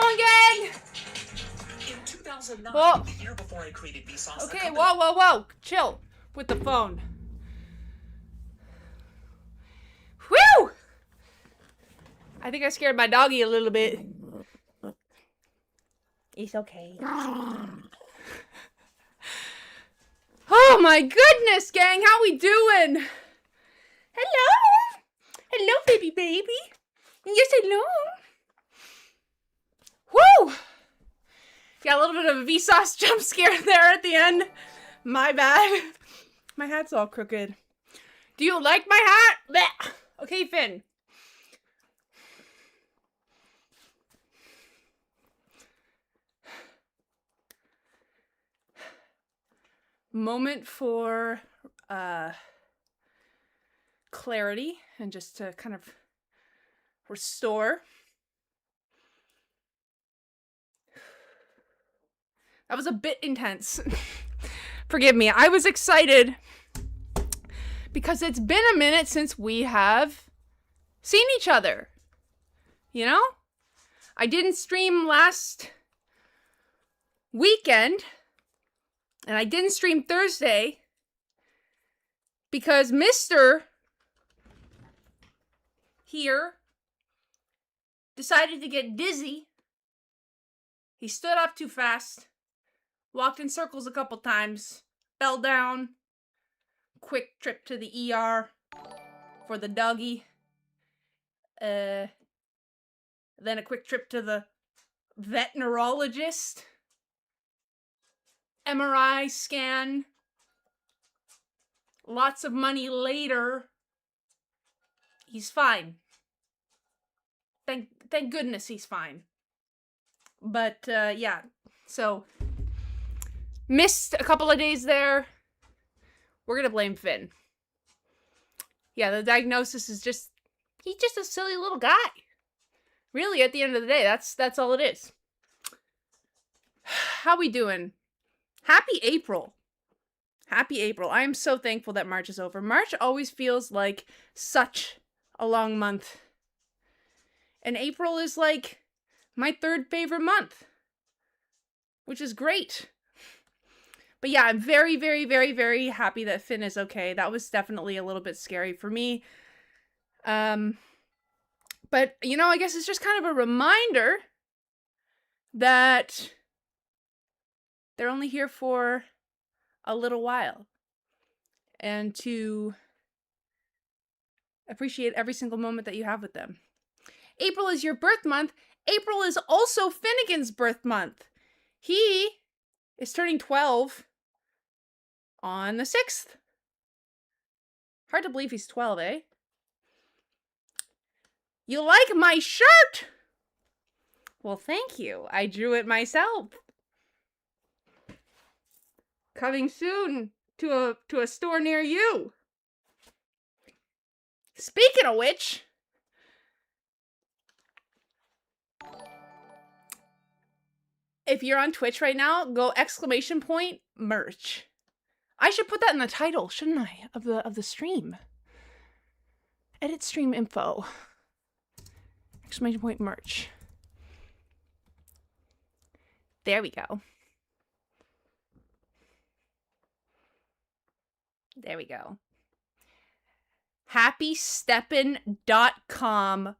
going, gang? In 2009, Whoa. the year before I created Vsauce, Okay, whoa. Chill with the phone. Whew! I think I scared my doggy a little bit. It's okay. Oh my goodness, gang, how we doing? Hello? Hello, baby. Yes, hello. Woo! Got a little bit of a Vsauce jump scare there at the end. My bad. My hat's all crooked. Do you like my hat? Blech. Okay, Finn. Moment for clarity and just to kind of restore. That was a bit intense. Forgive me. I was excited because it's been a minute since we have seen each other. You know? I didn't stream last weekend, and I didn't stream Thursday because Mr. here decided to get dizzy. He stood up too fast, walked in circles a couple times, fell down, quick trip to the ER for the doggy, then a quick trip to the vet neurologist, MRI scan, lots of money later. He's fine. Thank goodness he's fine. But, yeah, so missed a couple of days there. We're gonna blame Finn. Yeah, the diagnosis is he's just a silly little guy. Really, at the end of the day, that's all it is. How we doing? Happy April. Happy April. I am so thankful that March is over. March always feels like such a long month. And April is like my third favorite month, which is great. But yeah, I'm very, very, very, very happy that Finn is okay. That was definitely a little bit scary for me. But, you know, I guess it's just kind of a reminder that they're only here for a little while. And to appreciate every single moment that you have with them. April is your birth month. April is also Finnegan's birth month. He is turning 12 on the 6th. Hard to believe he's 12, eh? You like my shirt? Well, thank you. I drew it myself. Coming soon to a store near you. Speaking of which, if you're on Twitch right now, go ! Merch. I should put that in the title, shouldn't I, of the stream? Edit stream info. ! Merch. There we go. There we go. HappySteppin.com,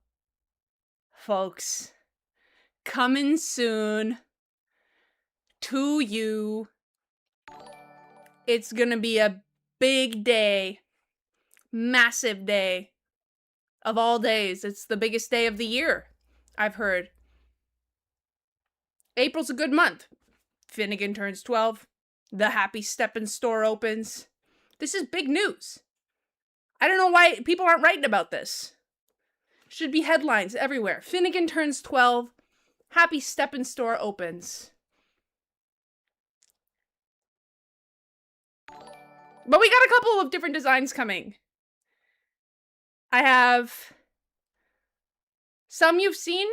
folks. Coming soon to you. It's gonna be a big day. Massive day. Of all days. It's the biggest day of the year, I've heard. April's a good month. Finnegan turns 12. The Happy Steppin' store opens. This is big news. I don't know why people aren't writing about this. Should be headlines everywhere. Finnegan turns 12. Happy Steppin' store opens. But we got a couple of different designs coming. I have some you've seen,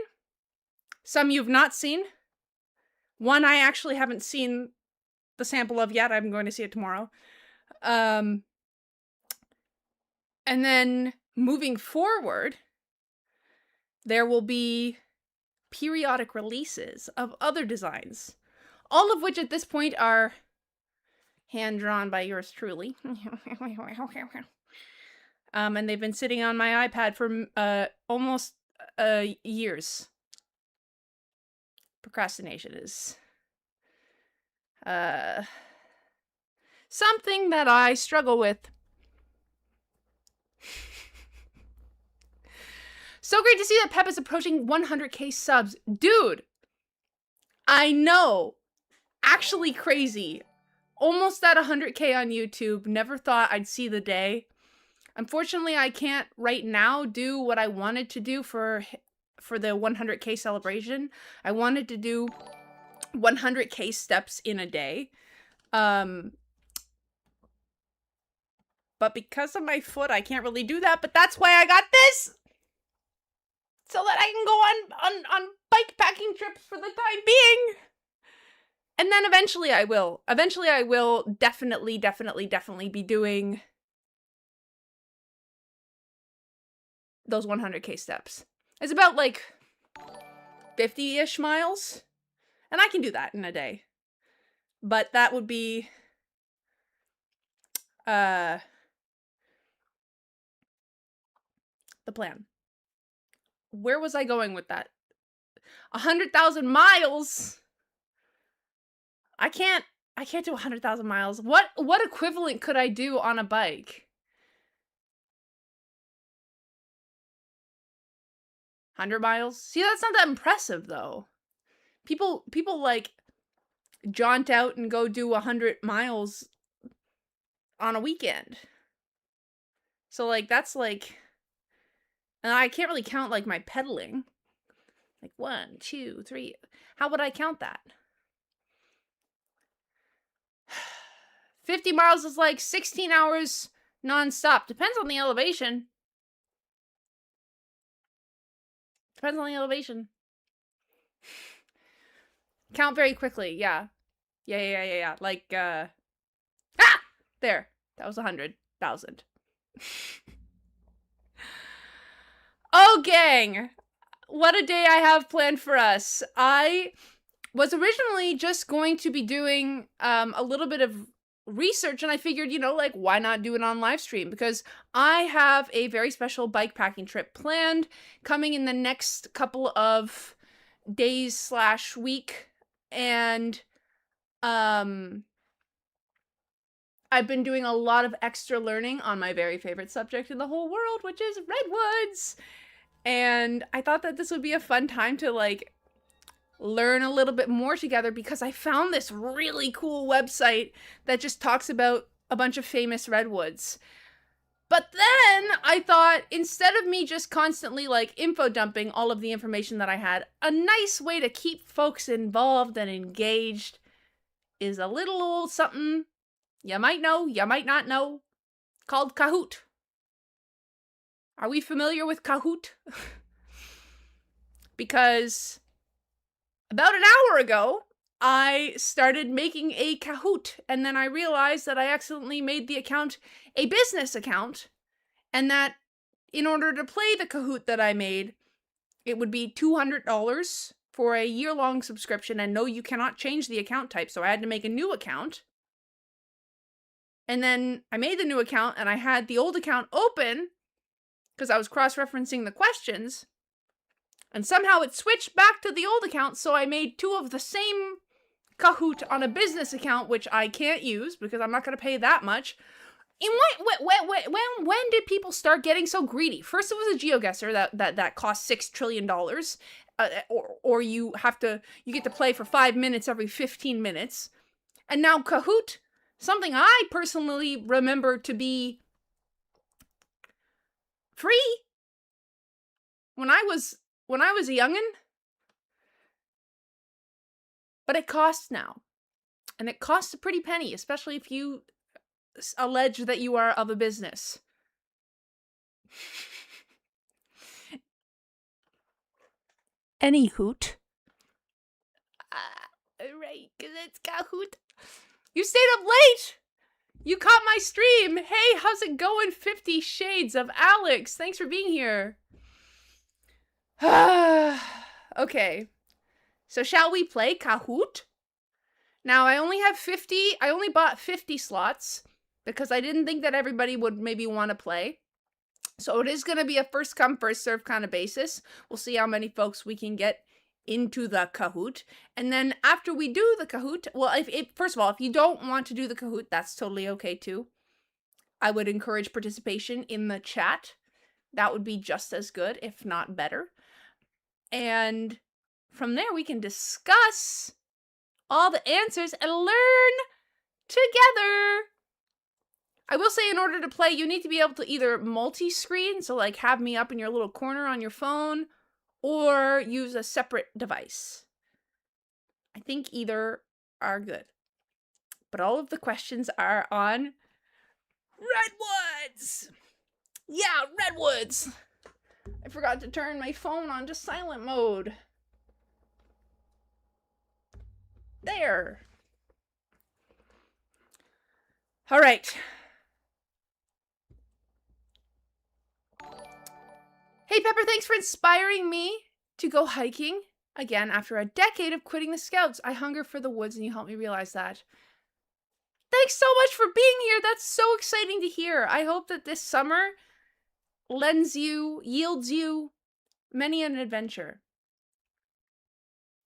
some you've not seen. One I actually haven't seen the sample of yet. I'm going to see it tomorrow. And then moving forward, there will be periodic releases of other designs, all of which at this point are hand-drawn by yours truly. And they've been sitting on my iPad for almost years. Procrastination is something that I struggle with. So great to see that Pep is approaching 100k subs. Dude, I know. Actually crazy. Almost at 100k on YouTube. Never thought I'd see the day. Unfortunately, I can't right now do what I wanted to do for the 100k celebration. I wanted to do 100k steps in a day. But because of my foot, I can't really do that. But that's why I got this! So that I can go on bike packing trips for the time being. And then eventually I will. Eventually I will definitely be doing those 100k steps. It's about like 50-ish miles. And I can do that in a day. But that would be the plan. Where was I going with that? 100,000 miles. I can't do 100,000 miles. What equivalent could I do on a bike? 100 miles? See, that's not that impressive though. People like jaunt out and go do 100 miles on a weekend. So like that's like, and I can't really count like my pedaling. Like 1, 2, 3. How would I count that? 50 miles is like 16 hours non-stop. Depends on the elevation. Depends on the elevation. Count very quickly, yeah. Yeah. Like, there. That was 100,000. Oh, gang. What a day I have planned for us. I was originally just going to be doing a little bit of research, and I figured, you know, like, why not do it on live stream? Because I have a very special bike packing trip planned coming in the next couple of days / week, and I've been doing a lot of extra learning on my very favorite subject in the whole world, which is redwoods. And I thought that this would be a fun time to like learn a little bit more together, because I found this really cool website that just talks about a bunch of famous redwoods. But then I thought, instead of me just constantly like info dumping all of the information that I had, a nice way to keep folks involved and engaged is a little old something you might know, you might not know, called Kahoot. Are we familiar with Kahoot? Because about an hour ago, I started making a Kahoot, and then I realized that I accidentally made the account a business account, and that in order to play the Kahoot that I made, it would be $200 for a year-long subscription, and no, you cannot change the account type, so I had to make a new account. And then I made the new account, and I had the old account open, because I was cross-referencing the questions, and somehow it switched back to the old account, so I made two of the same Kahoot on a business account, which I can't use, because I'm not going to pay that much. And when did people start getting so greedy? First it was a GeoGuessr that cost $6 trillion, or you get to play for 5 minutes every 15 minutes, and now Kahoot, something I personally remember to be free when I was a youngin', but it costs now, and it costs a pretty penny, especially if you allege that you are of a business. Any hoot. Right, because it's Kahoot. You stayed up late! You caught my stream! Hey, how's it going, 50 Shades of Alex? Thanks for being here. Okay, Okay. So shall we play Kahoot? Now, I only bought 50 slots because I didn't think that everybody would maybe want to play. So it is going to be a first come, first serve kind of basis. We'll see how many folks we can get into the Kahoot. And then after we do the Kahoot, well, first of all, if you don't want to do the Kahoot, that's totally okay too. I would encourage participation in the chat. That would be just as good, if not better. And from there, we can discuss all the answers and learn together. I will say, in order to play, you need to be able to either multi-screen, so like have me up in your little corner on your phone, or use a separate device. I think either are good. But all of the questions are on Redwoods! Yeah, Redwoods! I forgot to turn my phone on to silent mode. There. All right. Hey, Pepper, thanks for inspiring me to go hiking again after a decade of quitting the Scouts. I hunger for the woods, and you helped me realize that. Thanks so much for being here. That's so exciting to hear. I hope that this summer yields you many an adventure.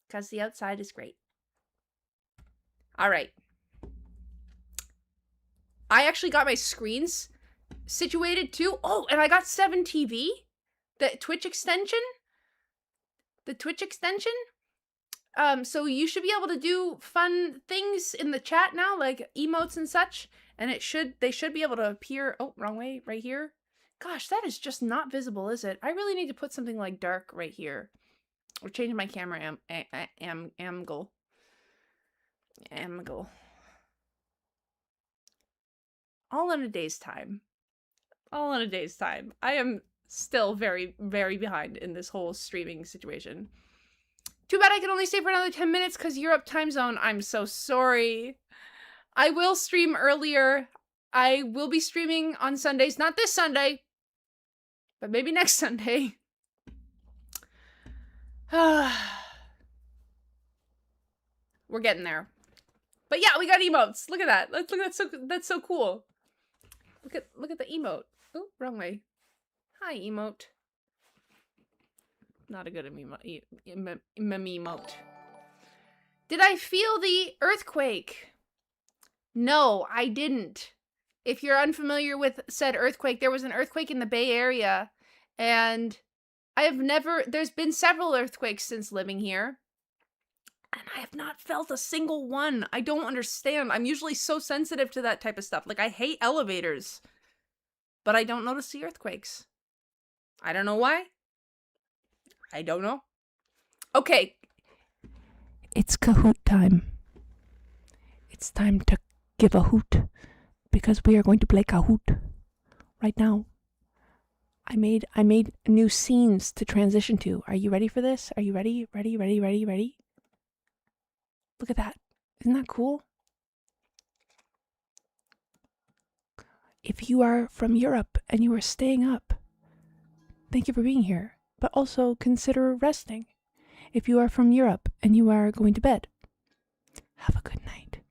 Because the outside is great. All right. I actually got my screens situated too. Oh, and I got 7TV. The Twitch extension. So you should be able to do fun things in the chat now, like emotes and such. And they should be able to appear. Oh, wrong way, right here. Gosh, that is just not visible, is it? I really need to put something like dark right here. Or change my camera angle. All in a day's time. I am still very, very behind in this whole streaming situation. Too bad I can only stay for another 10 minutes because Europe time zone. I'm so sorry. I will stream earlier. I will be streaming on Sundays. Not this Sunday, but maybe next Sunday. We're getting there. But yeah, we got emotes. Look at that. That's so cool. Look at the emote. Oh, wrong way. Hi, emote. Not a good emote. Did I feel the earthquake? No, I didn't. If you're unfamiliar with said earthquake, there was an earthquake in the Bay Area, and there's been several earthquakes since living here, and I have not felt a single one. I don't understand. I'm usually so sensitive to that type of stuff. Like, I hate elevators, but I don't notice the earthquakes. I don't know why. I don't know. Okay. It's Kahoot time. It's time to give a hoot, because we are going to play Kahoot right now. I made new scenes to transition to. Are you ready for this? Are you ready? Ready? Look at that. Isn't that cool? If you are from Europe and you are staying up, thank you for being here. But also consider resting. If you are from Europe and you are going to bed, have a good night.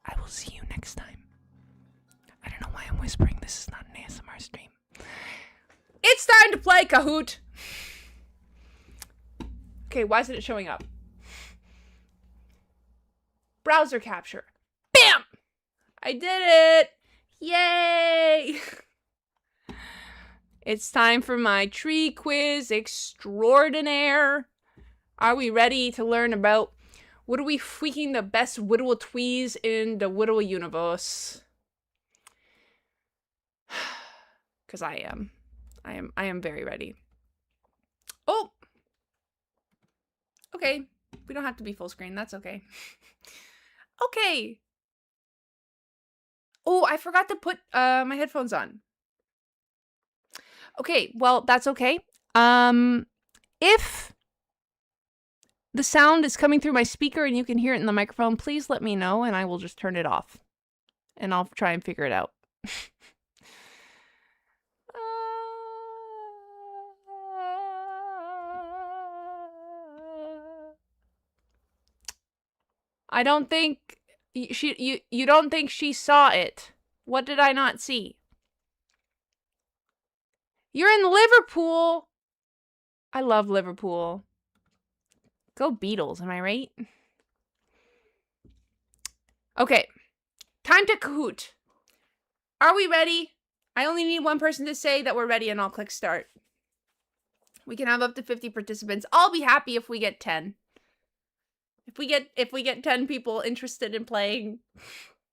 I will see you next time. I don't know why I'm whispering. This is not an ASMR stream. It's time to play Kahoot. Okay, why isn't it showing up? Browser capture. Bam! I did it! Yay! It's time for my tree quiz extraordinaire. Are we ready to learn about what are we freaking the best whittle tweez in the whittle universe? Because I am very ready. Oh! Okay. We don't have to be full screen. That's okay. Okay. Oh, I forgot to put my headphones on. Okay, well, that's okay. If the sound is coming through my speaker and you can hear it in the microphone, please let me know and I will just turn it off. And I'll try and figure it out. I don't think you don't think she saw it. What did I not see? You're in Liverpool. I love Liverpool. Go Beatles, am I right? Okay. Time to Kahoot. Are we ready? I only need one person to say that we're ready and I'll click start. We can have up to 50 participants. I'll be happy if we get 10. If we get 10 people interested in playing.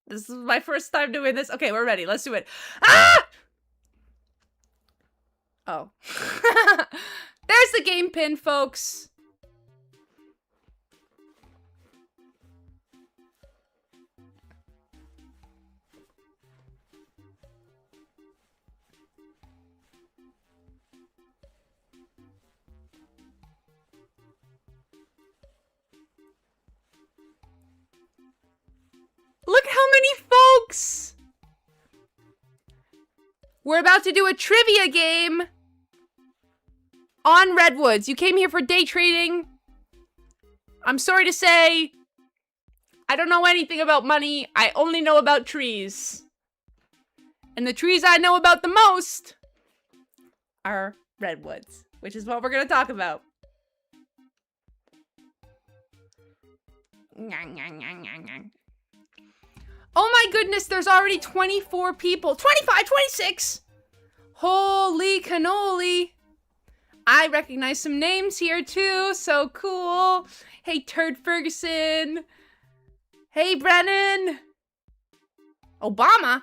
This is my first time doing this. Okay, we're ready. Let's do it. Ah! Oh. There's the game pin, folks. Look how many folks! We're about to do a trivia game on Redwoods. You came here for day trading. I'm sorry to say, I don't know anything about money. I only know about trees. And the trees I know about the most are redwoods, which is what we're going to talk about. Oh my goodness, there's already 24 people. 25, 26! Holy cannoli. I recognize some names here too. So cool. Hey, Turd Ferguson. Hey, Brennan. Obama.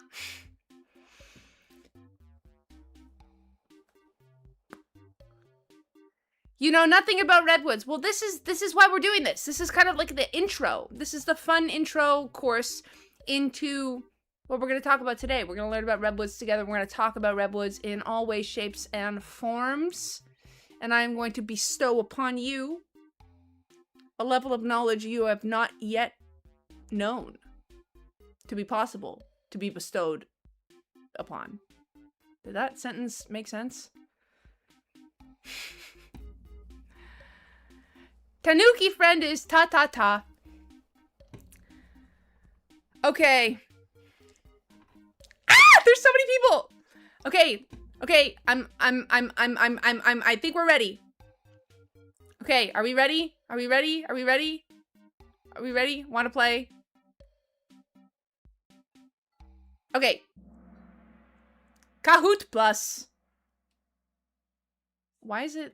You know nothing about Redwoods. Well, this is why we're doing this. This is kind of like the intro. This is the fun intro course into what we're going to talk about today. We're going to learn about Redwoods together. We're going to talk about Redwoods in all ways, shapes, and forms. And I'm going to bestow upon you a level of knowledge you have not yet known to be possible to be bestowed upon. Did that sentence make sense? Tanuki friend is ta-ta-ta. Okay. Ah! There's so many people! Okay. Okay, I think we're ready. Okay, are we ready? Are we ready? Are we ready? Are we ready? Want to play? Okay. Kahoot Plus. Why is it?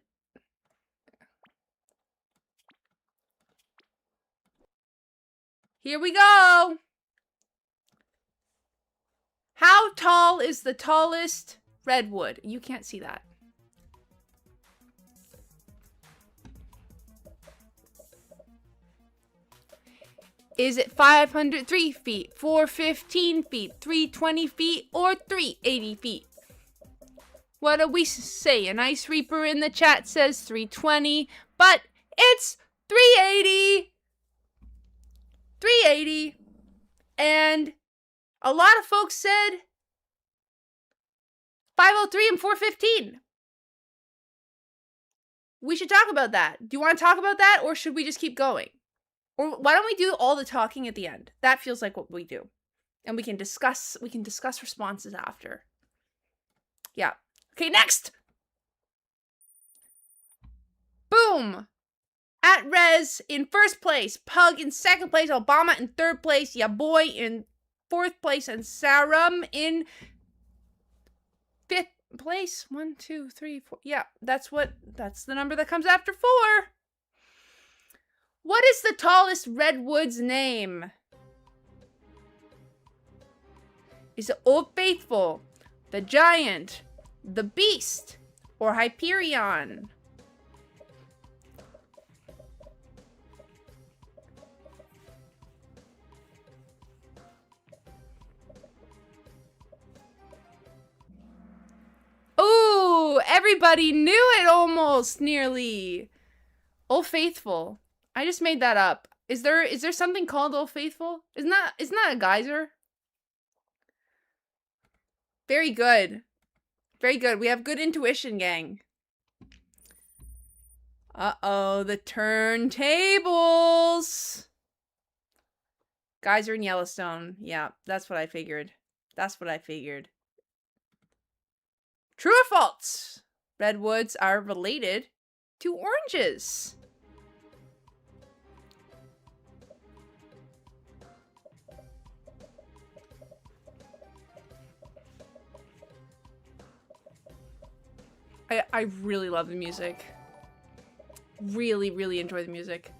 Here we go. How tall is the tallest redwood? You can't see that. Is it 503 feet, 415 feet, 320 feet, or 380 feet? What do we say? An ice reaper in the chat says 320, but it's 380. 380. And a lot of folks said 503 and 415. We should talk about that. Do you want to talk about that, or should we just keep going? Or why don't we do all the talking at the end? That feels like what we do. And we can discuss responses after. Yeah. Okay, next. Boom. At Rez in first place, Pug in second place, Obama in third place, Ya Boy in fourth place, and Sarum in fifth place. 1, 2, 3, 4. Yeah, that's the number that comes after 4. What is the tallest redwood's name? Is it Old Faithful, the Giant, the Beast, or Hyperion? Ooh, everybody knew it almost, nearly. Old Faithful. I just made that up. Is there something called Old Faithful? Isn't that a geyser? Very good. Very good. We have good intuition, gang. Uh-oh, the turntables. Guys are in Yellowstone. Yeah, that's what I figured. That's what I figured. True or false? Redwoods are related to oranges. I really love the music. Really, really enjoy the music.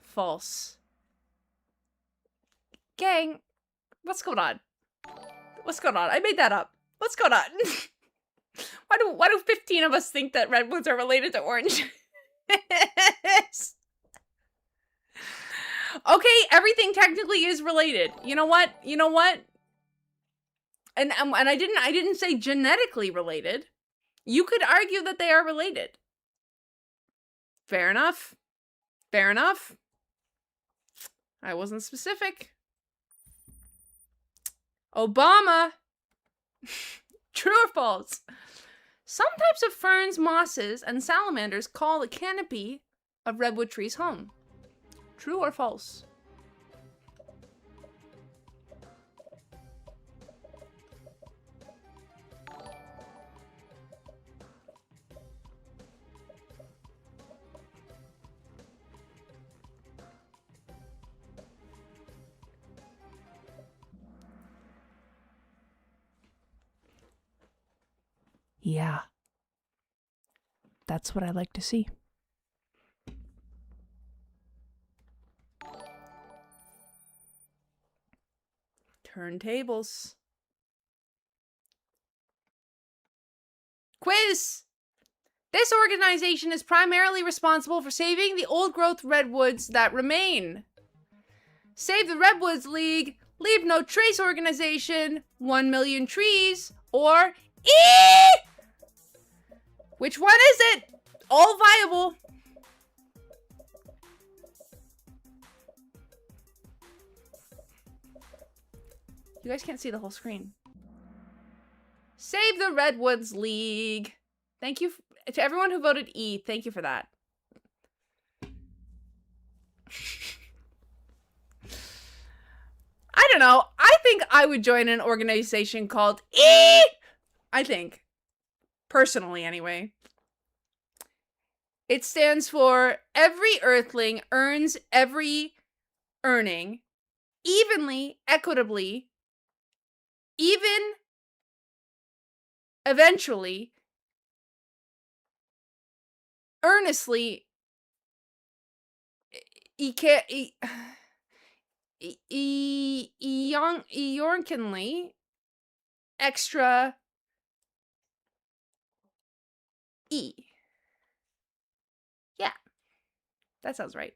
False. Gang, what's going on? What's going on? I made that up. What's going on? Why do 15 of us think that redwoods are related to orange? Okay, everything technically is related. You know what? You know what? And I didn't say genetically related. You could argue that they are related. Fair enough. Fair enough. I wasn't specific. Obama. True or false? Some types of ferns, mosses, and salamanders call the canopy of redwood trees home. True or false? Yeah. That's what I like to see. Turntables. Quiz! This organization is primarily responsible for saving the old-growth redwoods that remain. Save the Redwoods League, Leave No Trace Organization, 1 Million Trees, or which one is it? All viable. You guys can't see the whole screen. Save the Redwoods League. Thank you to everyone who voted E. Thank you for that. I don't know. I think I would join an organization called E. I think. Personally, anyway. It stands for every earthling earns every earning evenly, equitably, even, eventually, earnestly, eorkenly, extra, E. Yeah, that sounds right.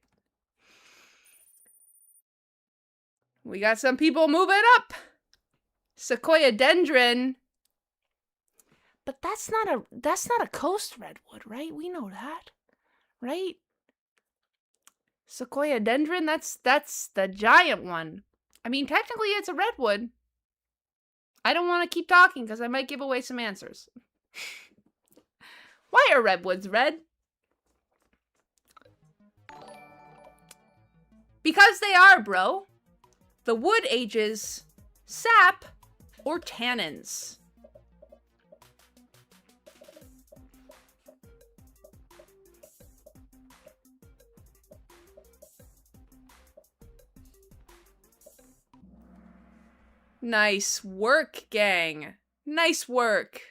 We got some people moving up. Sequoia dendron. But that's not a coast redwood, right? We know that, right? Sequoia dendron, that's the giant one. I mean, technically it's a redwood. I don't want to keep talking because I might give away some answers. Why are redwoods red? Because they are, bro. The wood ages sap or tannins. Nice work, gang. Nice work.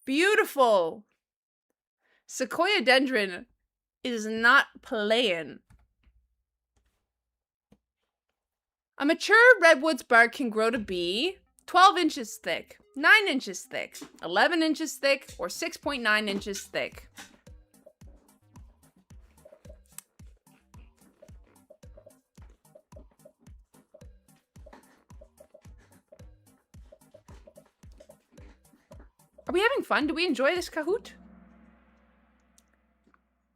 Beautiful. Sequoia dendron is not playing. A mature redwood's bark can grow to be 12 inches thick, 9 inches thick, 11 inches thick, or 6.9 inches thick. Are we having fun? Do we enjoy this Kahoot?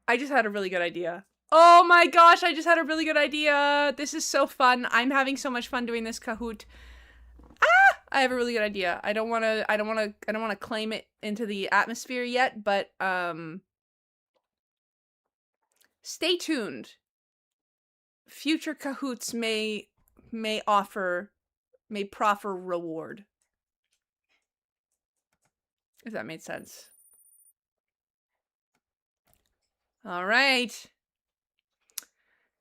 I just had a really good idea. Oh my gosh, I just had a really good idea. This is so fun. I'm having so much fun doing this Kahoot. I have a really good idea. I don't want to claim it into the atmosphere yet, but Stay tuned. Future Cahoots may proffer reward. If that made sense. All right.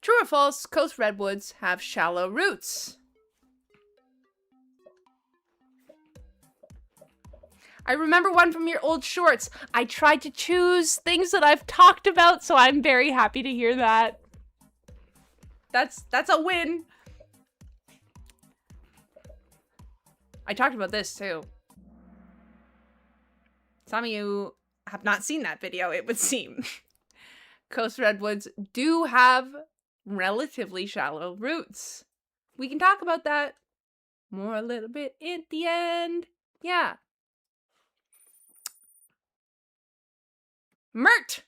True or false, coast redwoods have shallow roots. I remember one from your old shorts. I tried to choose things that I've talked about, so I'm very happy to hear that. That's a win. I talked about this too. Some of you have not seen that video, it would seem. Coast redwoods do have relatively shallow roots. We can talk about that more a little bit at the end. Yeah. Mert!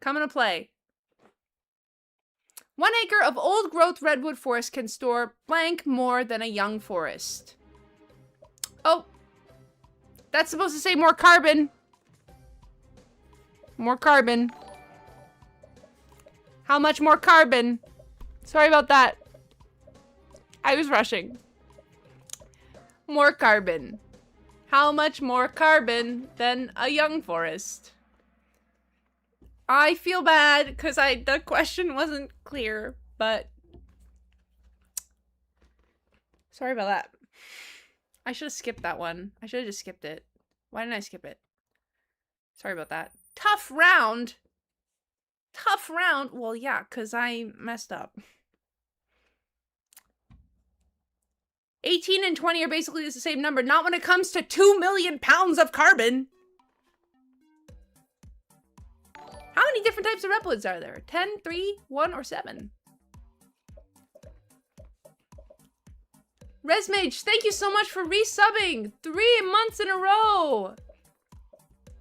Coming to play. 1 acre of old-growth redwood forest can store blank more than a young forest. Oh. That's supposed to say more carbon. More carbon. How much more carbon? Sorry about that. I was rushing. More carbon. How much more carbon than a young forest? I feel bad because the question wasn't clear, but sorry about that. I should have skipped that one. I should have just skipped it. Why didn't I skip it? Sorry about that. Tough round. Tough round. Well, yeah, because I messed up. 18 and 20 are basically the same number. Not when it comes to 2 million pounds of carbon. How many different types of redwoods are there? 10, 3, 1, or 7? Resmage, thank you so much for resubbing. 3 months in a row.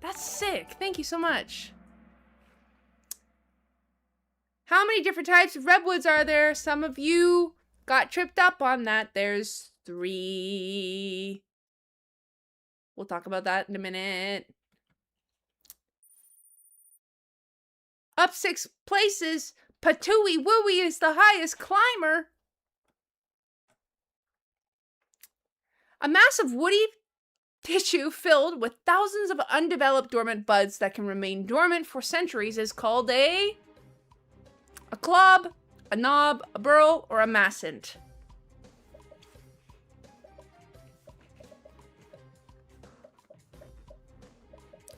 That's sick. Thank you so much. How many different types of redwoods are there? Some of you got tripped up on that. There's 3. We'll talk about that in a minute. Up 6 places, Patooey Wooey is the highest climber. A mass of woody tissue filled with thousands of undeveloped dormant buds that can remain dormant for centuries is called a club, a knob, a burl, or a massent.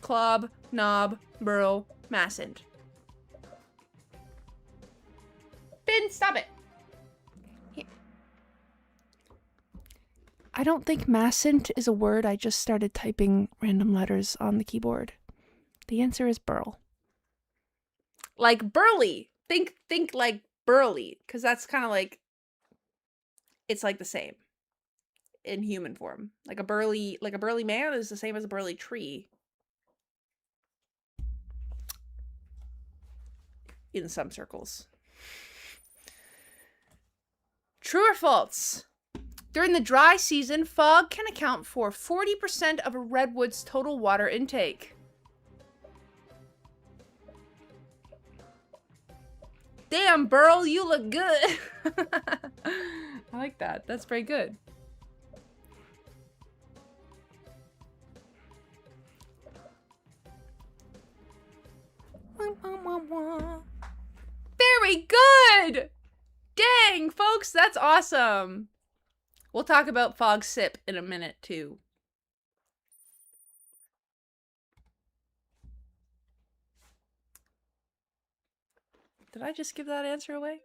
Club, knob, burl, massent. Finn, stop it. Here. I don't think massent is a word. I just started typing random letters on the keyboard. The answer is burl. Like burly. Think like burly, because that's kind of like, it's like the same in human form. Like a burly man is the same as a burly tree. In some circles. True or false? During the dry season, fog can account for 40% of a redwood's total water intake. Damn, Burl, you look good. I like that. That's very good. Very good! Dang, folks, that's awesome. We'll talk about fog sip in a minute, too. Did I just give that answer away?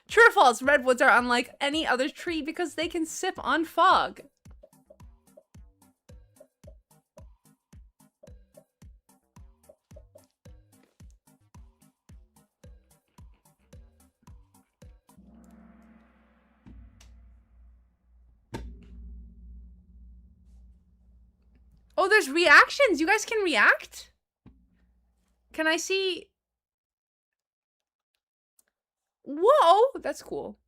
True or false, redwoods are unlike any other tree because they can sip on fog. Oh, there's reactions. You guys can react? Can I see? Whoa, that's cool.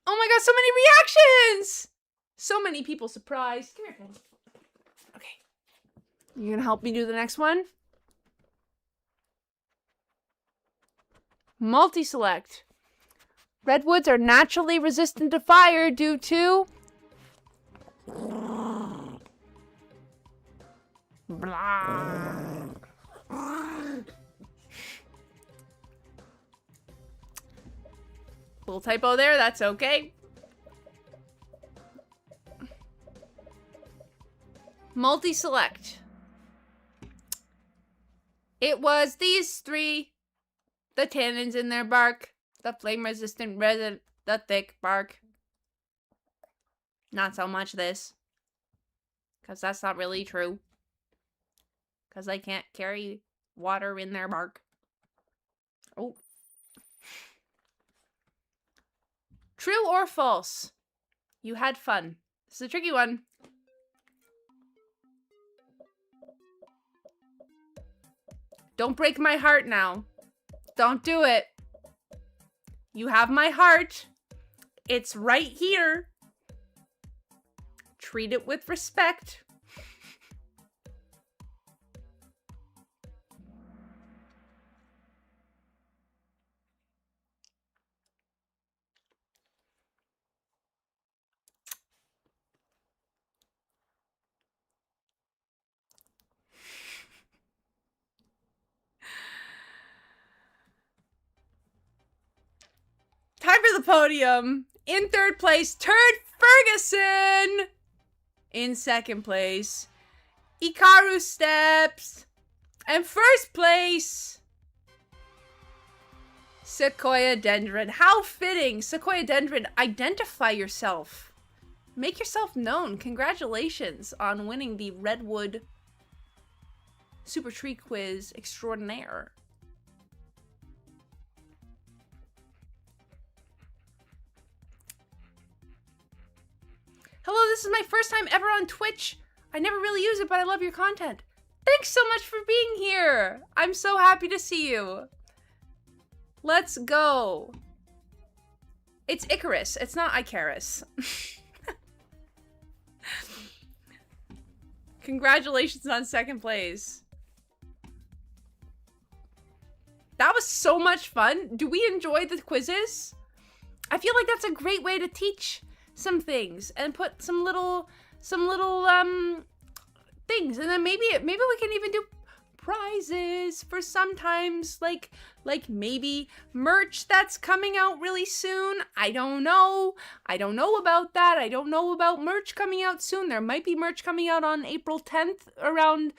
Oh my god, so many reactions! So many people surprised. Come here, Finn. You gonna help me do the next one? Multi-select. Redwoods are naturally resistant to fire due to... Blah. Little typo there, that's okay. Multi-select. It was these three. The tannins in their bark. The flame-resistant resin. The thick bark. Not so much this. Because that's not really true. Because they can't carry water in their bark. Oh. True or false? You had fun. This is a tricky one. Don't break my heart now. Don't do it. You have my heart. It's right here. Treat it with respect. Time for the podium. In third place, Turd Ferguson. In second place, Ikaru Steps. And first place, Sequoia Dendron. How fitting. Sequoia Dendron, identify yourself. Make yourself known. Congratulations on winning the Redwood Super Tree Quiz Extraordinaire. Hello, this is my first time ever on Twitch. I never really use it, but I love your content. Thanks so much for being here. I'm so happy to see you. Let's go. It's Icarus. It's not Icarus. Congratulations on second place. That was so much fun. Do we enjoy the quizzes? I feel like that's a great way to teach some things and put some little things, and then maybe we can even do prizes for sometimes like maybe merch that's coming out really soon. I don't know about that. I don't know about merch coming out soon. There might be merch coming out on April 10th around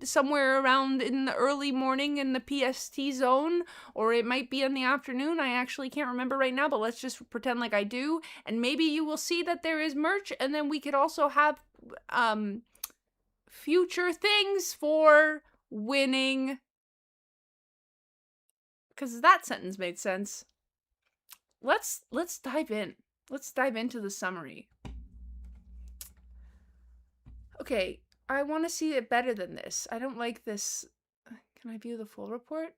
somewhere around in the early morning in the PST zone, or it might be in the afternoon. I actually can't remember right now, but let's just pretend like I do. And maybe you will see that there is merch, and then we could also have future things for winning. Because that sentence made sense. Let's dive in. Let's dive into the summary. Okay. I want to see it better than this. I don't like this. Can I view the full report?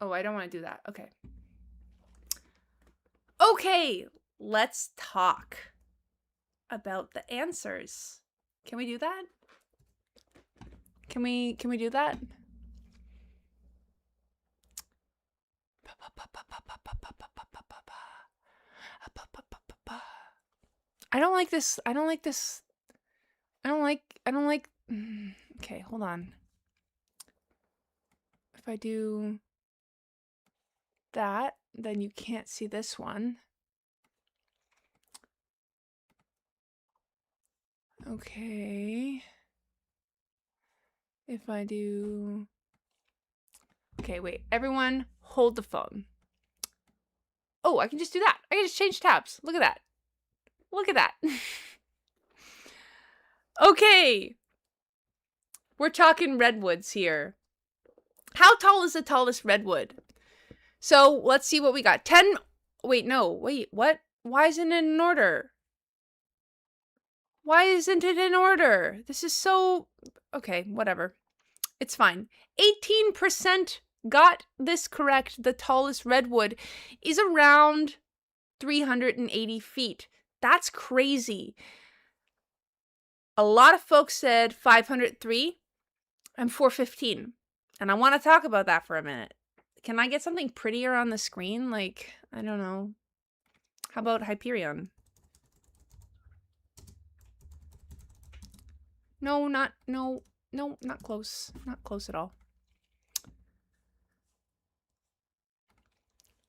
Oh, I don't want to do that. Okay. Okay, let's talk about the answers. Can we do that? Can we do that? I don't like this. I don't like this. I don't like. Okay, hold on. If I do that, then you can't see this one. Okay. If I do... Okay, wait. Everyone, hold the phone. Oh, I can just do that. I can just change tabs. Look at that. Look at that. Okay. We're talking redwoods here. How tall is the tallest redwood? So let's see what we got. 10. Wait, no. Wait, what? Why isn't it in order? Why isn't it in order? This is so... Okay, whatever. It's fine. 18% got this correct. The tallest redwood is around 380 feet. That's crazy. A lot of folks said 503 and 415. And I want to talk about that for a minute. Can I get something prettier on the screen? Like, I don't know. How about Hyperion? No, not close. Not close at all.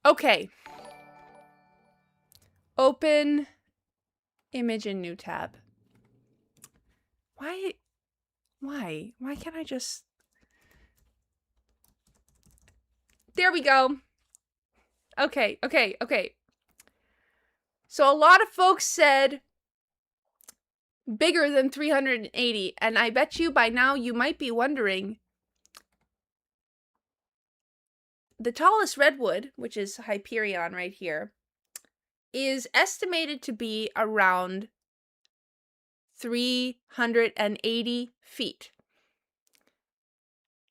Okay. Open image in new tab. Why can't I just... There we go. Okay. So a lot of folks said bigger than 380, and I bet you by now you might be wondering, the tallest redwood, which is Hyperion right here, is estimated to be around 380 feet.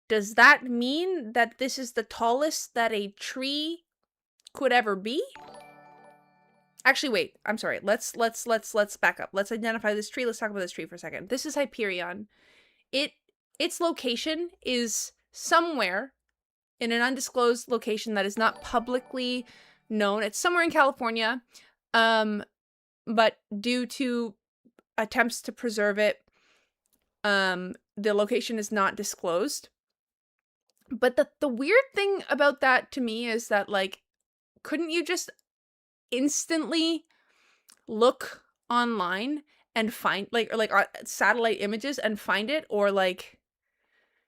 Does that mean that this is the tallest that a tree could ever be? Actually, wait. I'm sorry. Let's back up. Let's identify this tree. Let's talk about this tree for a second. This is Hyperion. Its location is somewhere in an undisclosed location that is not publicly known. It's somewhere in California. But due to attempts to preserve it, the location is not disclosed. But the weird thing about that to me is that, like, couldn't you just instantly look online and find, like, satellite images and find it? Or, like,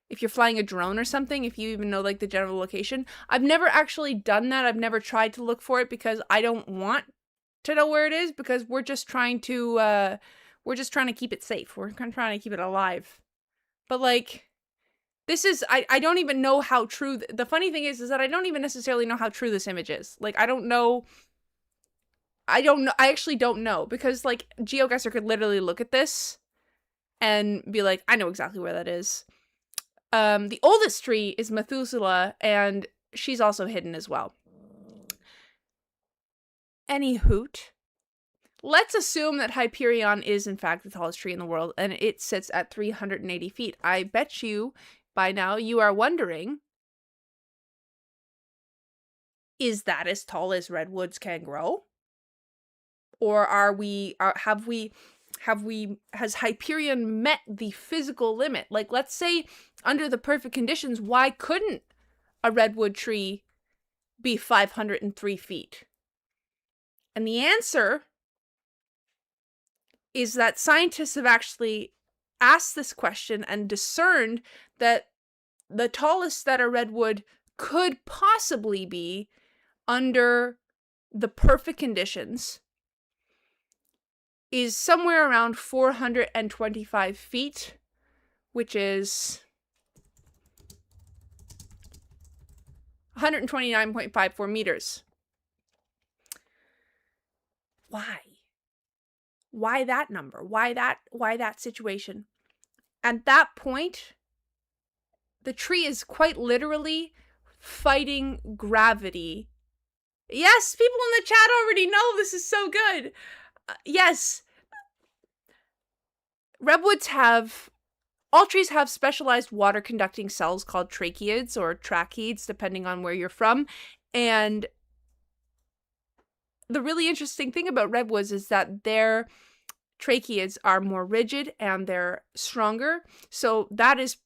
if you're flying a drone or something, if you even know, like, the general location. I've never actually done that. I've never tried to look for it because I don't want to know where it is, because we're just trying to keep it safe. We're trying to keep it alive. But, like, this is, I don't even know how true, the funny thing is that I don't even necessarily know how true this image is. Like, I actually don't know, because, like, GeoGuessr could literally look at this and be like, I know exactly where that is. The oldest tree is Methuselah, and she's also hidden as well. Any hoot. Let's assume that Hyperion is, in fact, the tallest tree in the world, and it sits at 380 feet. I bet you, by now, you are wondering, is that as tall as redwoods can grow? Or has Hyperion met the physical limit? Like, let's say, under the perfect conditions, why couldn't a redwood tree be 503 feet? And the answer is that scientists have actually asked this question and discerned that the tallest that a redwood could possibly be under the perfect conditions is somewhere around 425 feet, which is 129.54 meters. Why? Why that number? Why that situation? At that point, the tree is quite literally fighting gravity. Yes, people in the chat already know this is so good. Yes. All trees have specialized water conducting cells called tracheids or tracheids, depending on where you're from. And the really interesting thing about redwoods is that their tracheids are more rigid and they're stronger. So that is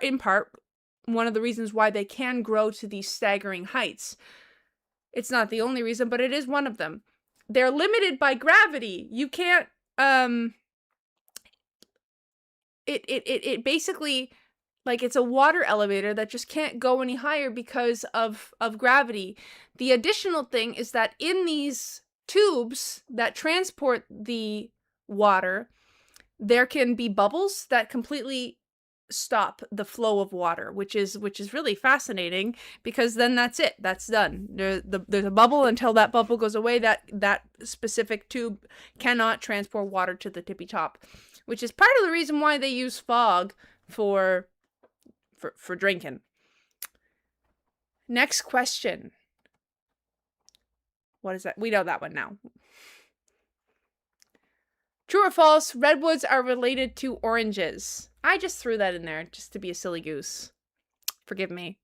in part one of the reasons why they can grow to these staggering heights. It's not the only reason, but it is one of them. They're limited by gravity. You can't, it basically, like, it's a water elevator that just can't go any higher because of gravity. The additional thing is that in these tubes that transport the water, there can be bubbles that completely stop the flow of water, which is really fascinating, because then that's it. That's done. There's a bubble. Until that bubble goes away, that specific tube cannot transport water to the tippy top, which is part of the reason why they use fog for drinking. Next question. What is that? We know that one now. True or false, redwoods are related to oranges. I just threw that in there just to be a silly goose. Forgive me.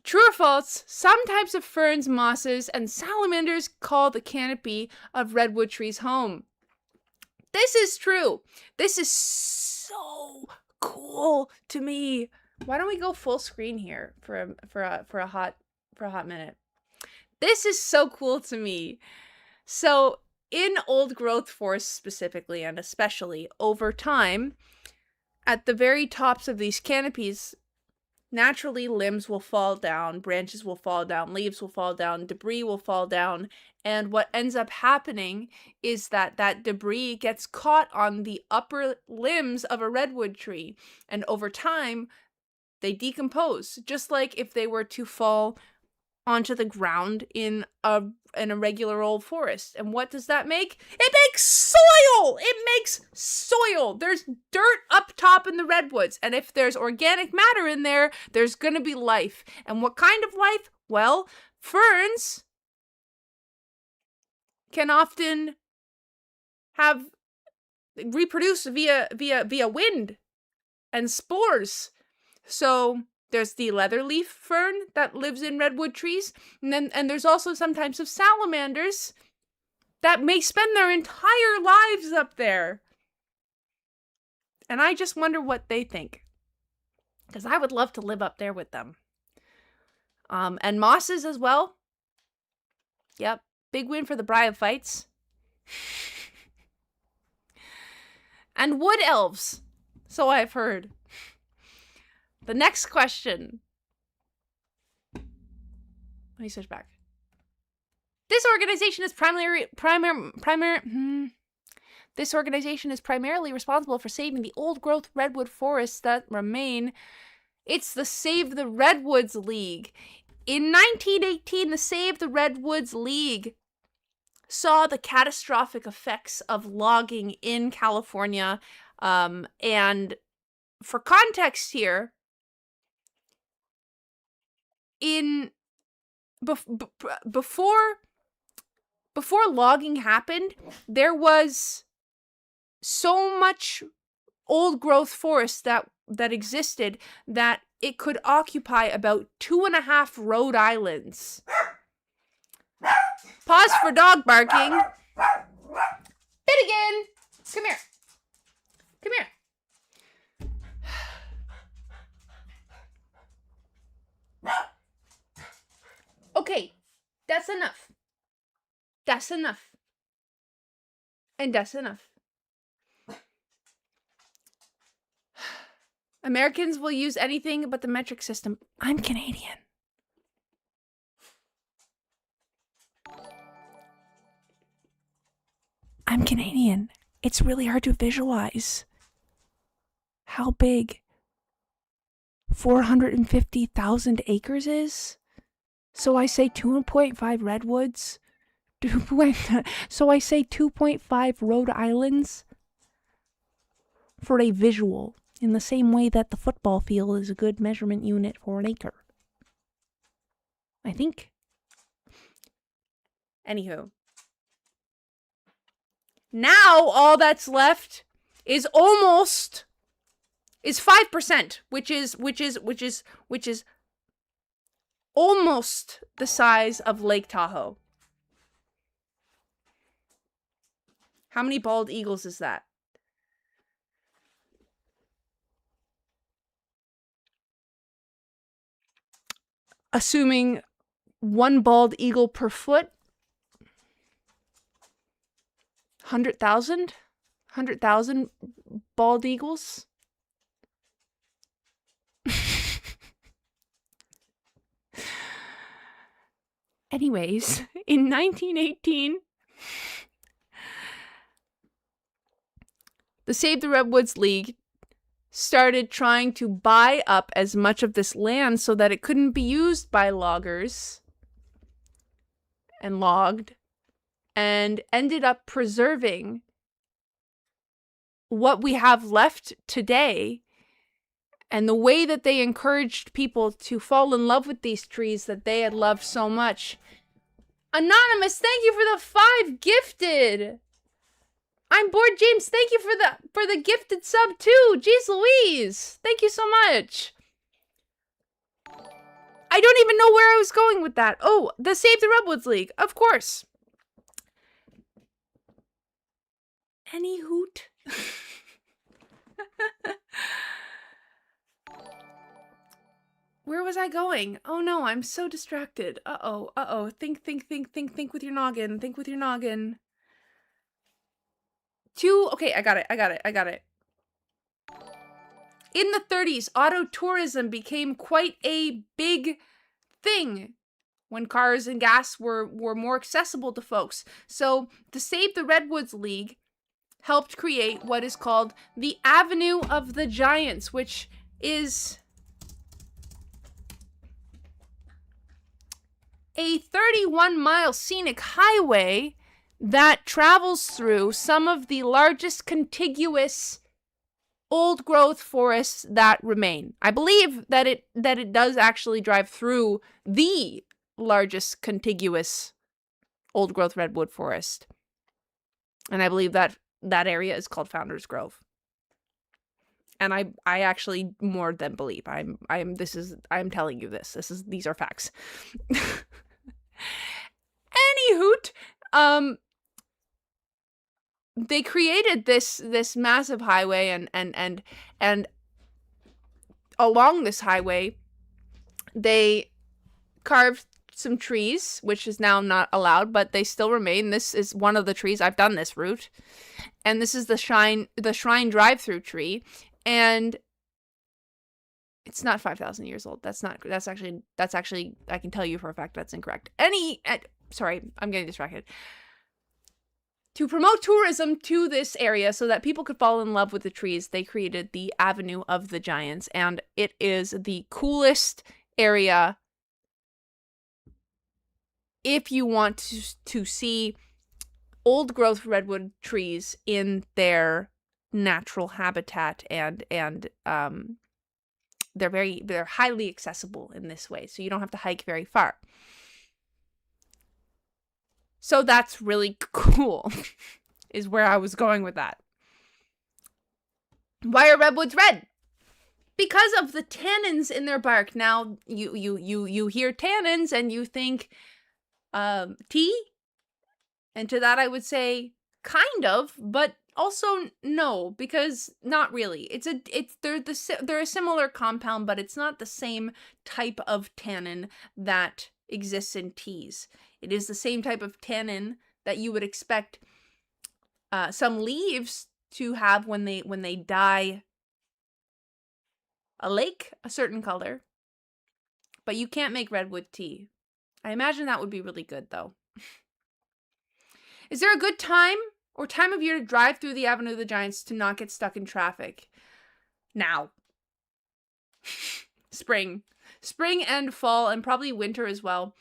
True or false, some types of ferns, mosses, and salamanders call the canopy of redwood trees home. This is true. This is so cool to me. Why don't we go full screen here for a hot minute? This is so cool to me. So, in old growth forests specifically and especially over time, at the very tops of these canopies, naturally limbs will fall down, branches will fall down, leaves will fall down, debris will fall down, and what ends up happening is that debris gets caught on the upper limbs of a redwood tree, and over time they decompose, just like if they were to fall onto the ground in a regular old forest. And what does that make? It makes soil! It makes soil! There's dirt up top in the redwoods, and if there's organic matter in there, there's gonna be life. And what kind of life? Well, ferns can often reproduce via wind and spores. So there's the leatherleaf fern that lives in redwood trees, and there's also some types of salamanders that may spend their entire lives up there. And I just wonder what they think, because I would love to live up there with them. And mosses as well. Yep, big win for the bryophytes. And wood elves, so I've heard. The next question. Let me switch back. This organization is This organization is primarily responsible for saving the old-growth redwood forests that remain. It's the Save the Redwoods League. In 1918, the Save the Redwoods League saw the catastrophic effects of logging in California. And for context here, before logging happened, there was so much old growth forest that existed that it could occupy about 2.5 Rhode Islands. Pause for dog barking. Finnegan! Come here. Come here. Okay, that's enough. That's enough. And that's enough. Americans will use anything but the metric system. I'm Canadian. I'm Canadian. It's really hard to visualize how big 450,000 acres is. So I say 2.5 redwoods. So I say 2.5 Rhode Islands for a visual, in the same way that the football field is a good measurement unit for an acre. I think. Anywho. Now all that's left is 5%, which is almost the size of Lake Tahoe. How many bald eagles is that? Assuming 1 bald eagle per foot, 100,000? 100,000 bald eagles? Anyways, in 1918, the Save the Redwoods League started trying to buy up as much of this land so that it couldn't be used by loggers and logged, and ended up preserving what we have left today and the way that they encouraged people to fall in love with these trees that they had loved so much. Anonymous, thank you for the 5 gifted. I'm bored, James. Thank you for the gifted sub too. Jeez Louise, thank you so much. I don't even know where I was going with that. Oh, the Save the Redwoods League, of course. Any hoot? Where was I going? Oh no, I'm so distracted. Uh-oh. Think with your noggin. Think with your noggin. Okay, I got it. In the 30s, auto tourism became quite a big thing when cars and gas were more accessible to folks. So the Save the Redwoods League helped create what is called the Avenue of the Giants, which is a 31-mile scenic highway that travels through some of the largest contiguous old-growth forests that remain. I believe that it does actually drive through the largest contiguous old-growth redwood forest. And I believe that area is called Founder's Grove. And I actually more than believe. I'm telling you this. These are facts. Anywho, they created this massive highway and along this highway they carved some trees, which is now not allowed, but they still remain. This is one of the trees. I've done this route. And this is the shrine drive-through tree, and it's not 5,000 years old. That's actually I can tell you for a fact that's incorrect. Sorry, I'm getting distracted. To promote tourism to this area so that people could fall in love with the trees, they created the Avenue of the Giants, and it is the coolest area if you want to see old growth redwood trees in their natural habitat, and they're highly accessible in this way, so you don't have to hike very far. So that's really cool, is where I was going with that. Why are redwoods red? Because of the tannins in their bark. Now, you hear tannins and you think tea? And to that I would say kind of, but also no, because not really. They're a similar compound, but it's not the same type of tannin that exists in teas. It is the same type of tannin that you would expect some leaves to have when they dye a lake a certain color. But you can't make redwood tea. I imagine that would be really good, though. Is there a good time or time of year to drive through the Avenue of the Giants to not get stuck in traffic? Now. Spring and fall, and probably winter as well.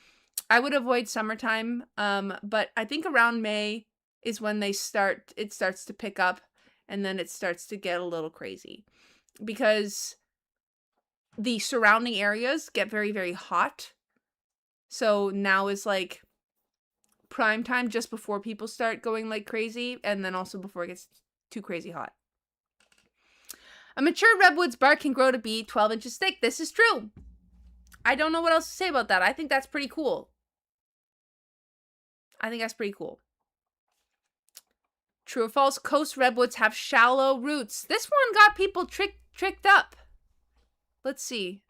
I would avoid summertime, but I think around May is when it starts to pick up, and then it starts to get a little crazy. Because the surrounding areas get very, very hot. So now is like prime time, just before people start going like crazy, and then also before it gets too crazy hot. A mature redwood's bark can grow to be 12 inches thick. This is true. I don't know what else to say about that. I think that's pretty cool. True or false? Coast redwoods have shallow roots. This one got people tricked up. Let's see.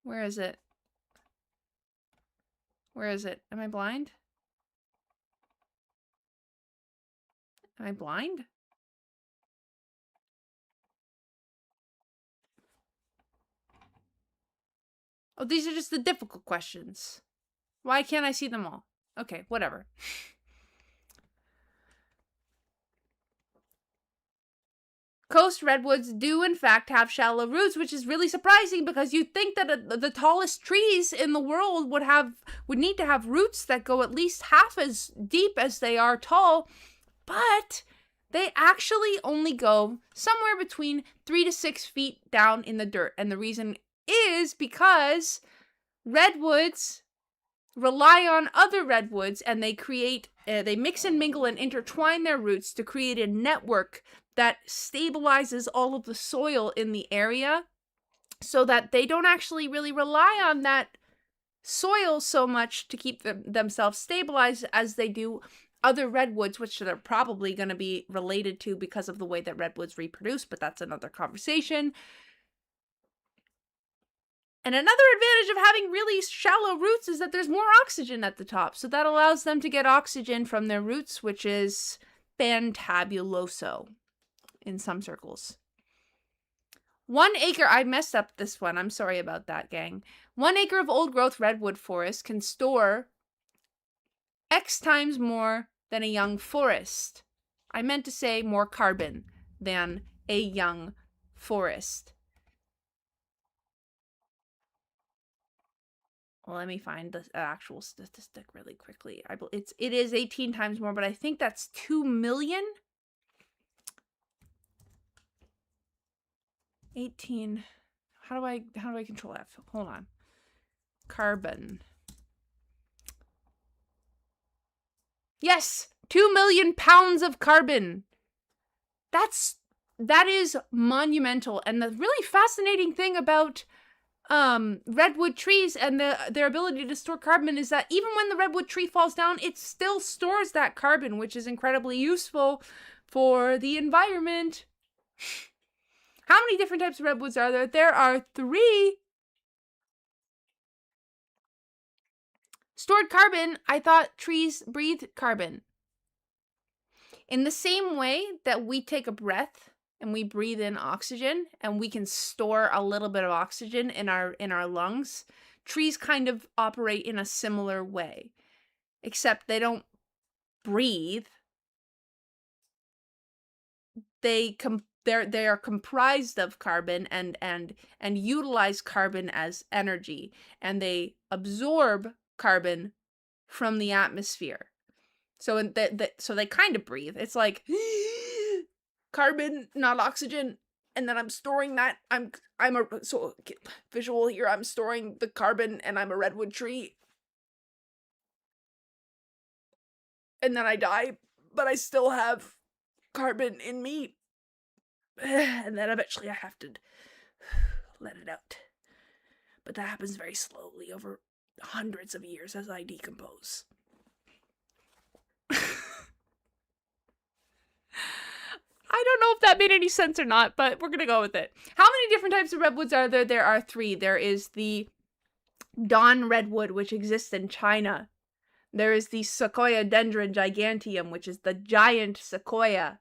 Where is it? Am I blind? Am I blind? Oh, these are just the difficult questions. Why can't I see them all? Okay, whatever. Coast redwoods do in fact have shallow roots, which is really surprising because you'd think that the tallest trees in the world would need to have roots that go at least half as deep as they are tall, but they actually only go somewhere between 3 to 6 feet down in the dirt. And the reason is because redwoods rely on other redwoods, and they mix and mingle and intertwine their roots to create a network that stabilizes all of the soil in the area, so that they don't actually really rely on that soil so much to keep themselves stabilized as they do other redwoods, which they're probably going to be related to because of the way that redwoods reproduce, but that's another conversation. And another advantage of having really shallow roots is that there's more oxygen at the top. So that allows them to get oxygen from their roots, which is fantabuloso in some circles. 1 acre, I messed up this one. I'm sorry about that, gang. 1 acre of old growth redwood forest can store X times more than a young forest. I meant to say more carbon than a young forest. Well, let me find the actual statistic really quickly. It is 18 times more, but I think that's 2 million. 18. How do I control F? Hold on. Carbon. Yes, 2 million pounds of carbon. That is monumental. And the really fascinating thing about redwood trees and their ability to store carbon is that even when the redwood tree falls down, it still stores that carbon, which is incredibly useful for the environment. How many different types of redwoods are there? There are 3. Stored carbon, I thought trees breathe carbon. In the same way that we take a breath and we breathe in oxygen and we can store a little bit of oxygen in our lungs, trees kind of operate in a similar way, except they don't breathe. They are comprised of carbon and utilize carbon as energy, and they absorb carbon from the atmosphere. So so they kind of breathe. It's like carbon, not oxygen, and then I'm storing that. So visual here. I'm storing the carbon, and I'm a redwood tree, and then I die, but I still have carbon in me. And then eventually I have to let it out. But that happens very slowly over hundreds of years as I decompose. I don't know if that made any sense or not, but we're going to go with it. How many different types of redwoods are there? There are 3. There is the Dawn redwood, which exists in China. There is the Sequoia dendron giganteum, which is the giant sequoia.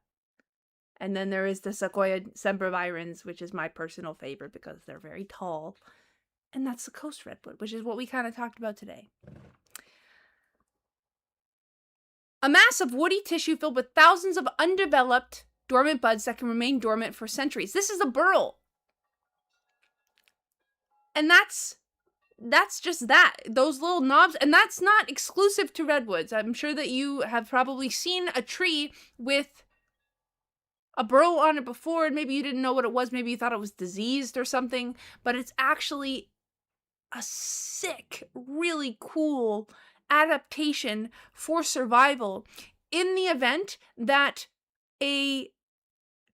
And then there is the Sequoia sempervirens, which is my personal favorite because they're very tall. And that's the coast redwood, which is what we kind of talked about today. A mass of woody tissue filled with thousands of undeveloped dormant buds that can remain dormant for centuries. This is a burl. And that's just that. Those little knobs. And that's not exclusive to redwoods. I'm sure that you have probably seen a tree with a burl on it before, and maybe you didn't know what it was. Maybe you thought it was diseased or something. But it's actually a sick, really cool adaptation for survival in the event that a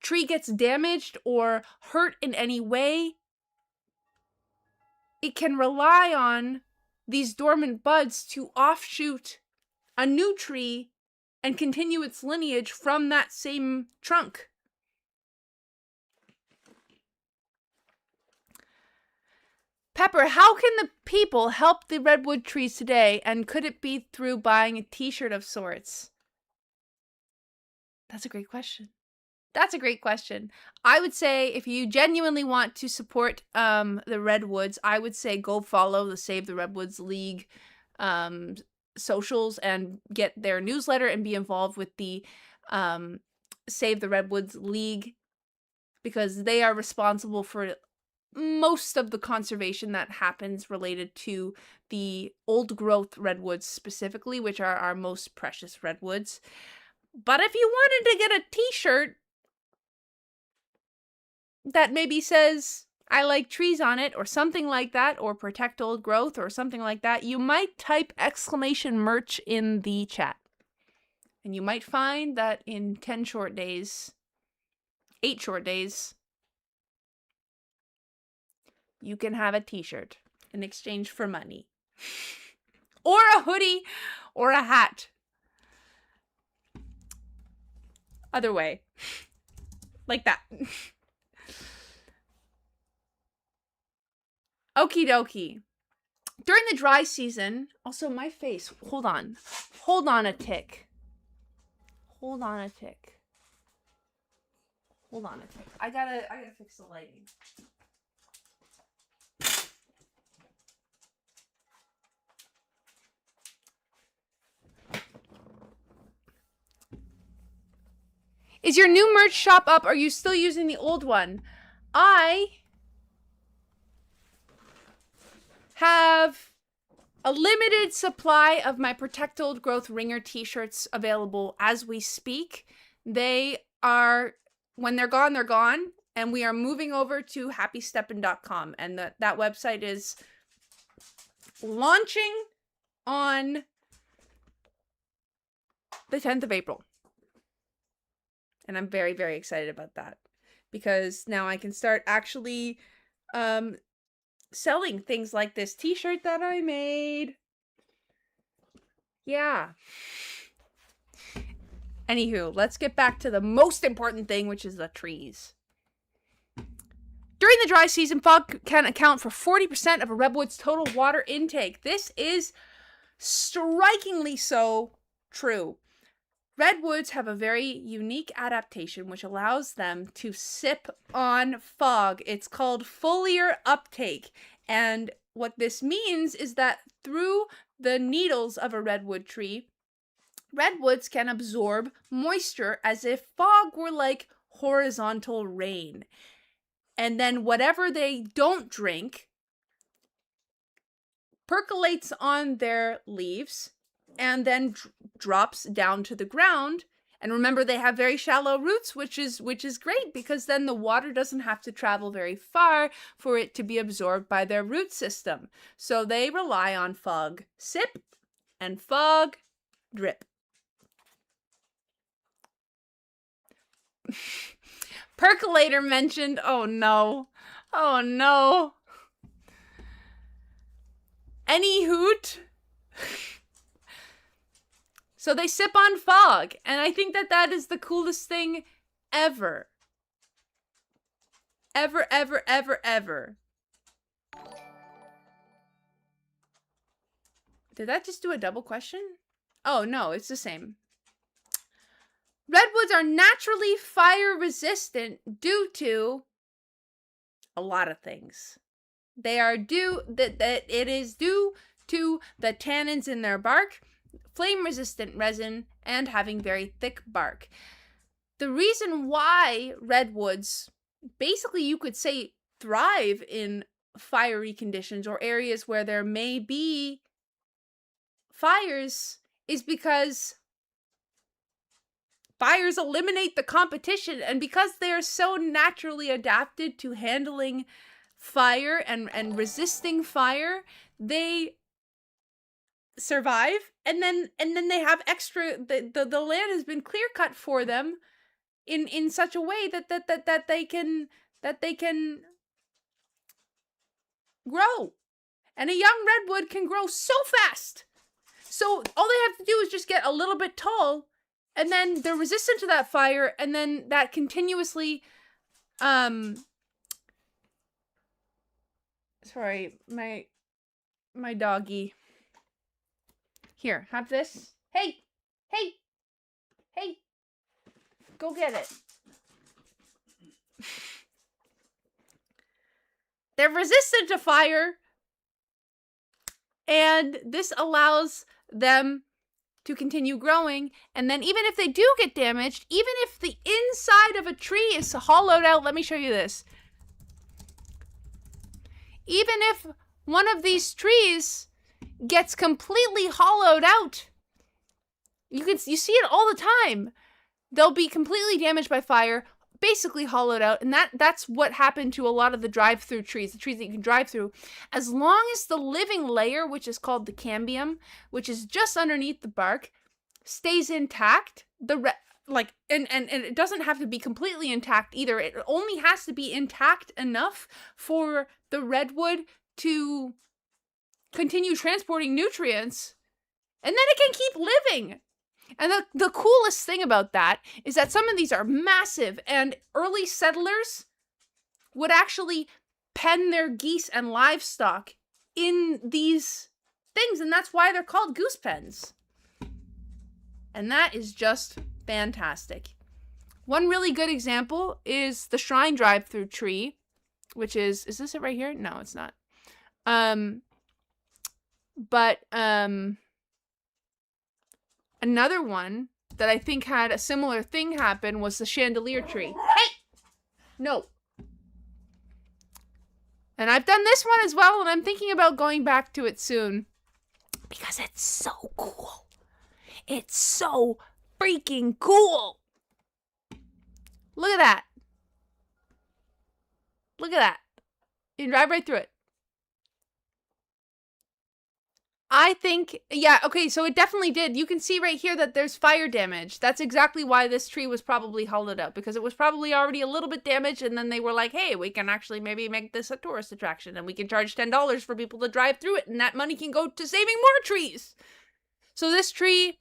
tree gets damaged or hurt in any way. It can rely on these dormant buds to offshoot a new tree and continue its lineage from that same trunk. Pepper, how can the people help the redwood trees today, and could it be through buying a t-shirt of sorts? That's a great question. That's a great question. I would say if you genuinely want to support the Redwoods, I would say go follow the Save the Redwoods League socials and get their newsletter and be involved with the Save the Redwoods League, because they are responsible for most of the conservation that happens related to the old growth redwoods specifically, which are our most precious redwoods. But if you wanted to get a t-shirt that maybe says I like trees on it or something like that, or protect old growth or something like that, you might type !merch in the chat. And you might find that in 10 short days, 8 short days, you can have a t-shirt in exchange for money. Or a hoodie or a hat. Other way. Like that. Okie dokie. During the dry season, also my face, hold on a tick. Hold on a tick. I gotta fix the lighting. Is your new merch shop up? Or are you still using the old one? I have a limited supply of my Protect Old Growth Ringer t-shirts available as we speak. They are, when they're gone, they're gone. And we are moving over to happysteppin.com. And that website is launching on the 10th of April. And I'm very, very excited about that. Because now I can start actually selling things like this t-shirt that I made. Yeah. Anywho, let's get back to the most important thing, which is the trees. During the dry season, fog can account for 40% of a redwood's total water intake. This is strikingly so true. Redwoods have a very unique adaptation which allows them to sip on fog. It's called foliar uptake. And what this means is that through the needles of a redwood tree, redwoods can absorb moisture as if fog were like horizontal rain. And then whatever they don't drink percolates on their leaves and then drops down to the ground. And remember, they have very shallow roots, which is great because then the water doesn't have to travel very far for it to be absorbed by their root system. So they rely on fog sip and fog drip. Percolator mentioned. Oh no. Oh no. Any hoot? So they sip on fog, and I think that is the coolest thing ever. Ever, ever, ever, ever. Did that just do a double question? Oh, no, it's the same. Redwoods are naturally fire resistant due to a lot of things. It is due to the tannins in their bark, flame-resistant resin, and having very thick bark. The reason why redwoods, basically you could say, thrive in fiery conditions or areas where there may be fires is because fires eliminate the competition, and because they're so naturally adapted to handling fire and resisting fire, they survive, and then they have extra. The land has been clear cut for them in such a way that they can grow, and a young redwood can grow so fast. So all they have to do is just get a little bit tall, and then they're resistant to that fire, and then that continuously. Sorry, my doggy. Here, have this. Hey! Go get it. They're resistant to fire, and this allows them to continue growing. And then even if they do get damaged, even if the inside of a tree is hollowed out, let me show you this. Even if one of these trees gets completely hollowed out, you see it all the time. they'll be completely damaged by fire, basically hollowed out, and that's what happened to a lot of the drive-through trees, the trees that you can drive through. As long as the living layer, which is called the cambium, which is just underneath the bark, stays intact, and it doesn't have to be completely intact either. It only has to be intact enough for the redwood to continue transporting nutrients, and then it can keep living. And the coolest thing about that is that some of these are massive, and early settlers would actually pen their geese and livestock in these things, and that's why they're called goose pens. And that is just fantastic. One really good example is the shrine drive-through tree, which is this it right here? No, it's not. Another one that I think had a similar thing happen was the chandelier tree. Hey! No. And I've done this one as well, and I'm thinking about going back to it soon. Because it's so cool. It's so freaking cool. Look at that. Look at that. You can drive right through it. I think, yeah, okay, so it definitely did. You can see right here that there's fire damage. That's exactly why this tree was probably hollowed out, because it was probably already a little bit damaged, and then they were like, hey, we can actually maybe make this a tourist attraction, and we can charge $10 for people to drive through it, and that money can go to saving more trees. So this tree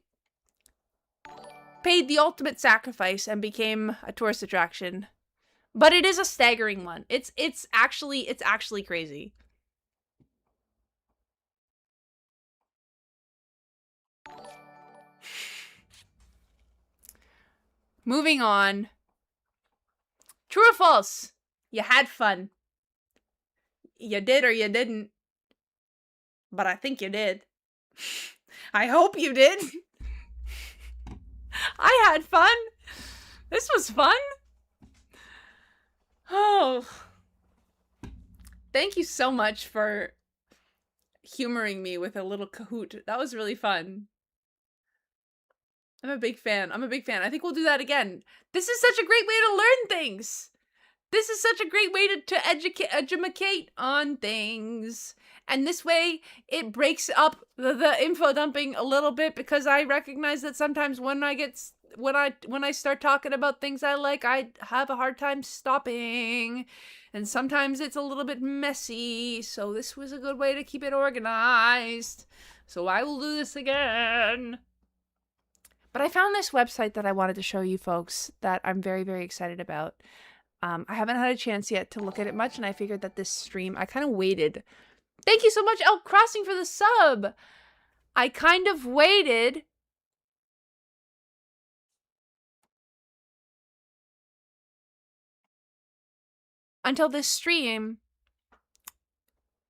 paid the ultimate sacrifice and became a tourist attraction. But it is a staggering one. It's actually crazy. Moving on. True or false? You had fun. You did or you didn't. But I think you did. I hope you did. I had fun. This was fun. Oh. Thank you so much for humoring me with a little Kahoot. That was really fun. I'm a big fan. I think we'll do that again. This is such a great way to learn things. This is such a great way to educate on things. And this way, it breaks up the info dumping a little bit, because I recognize that sometimes when I start talking about things I like, I have a hard time stopping. And sometimes it's a little bit messy. So this was a good way to keep it organized. So I will do this again. But I found this website that I wanted to show you folks that I'm very, very excited about. I haven't had a chance yet to look at it much, and I figured that this stream, I kind of waited. Thank you so much, Elk Crossing, for the sub! I kind of waited until this stream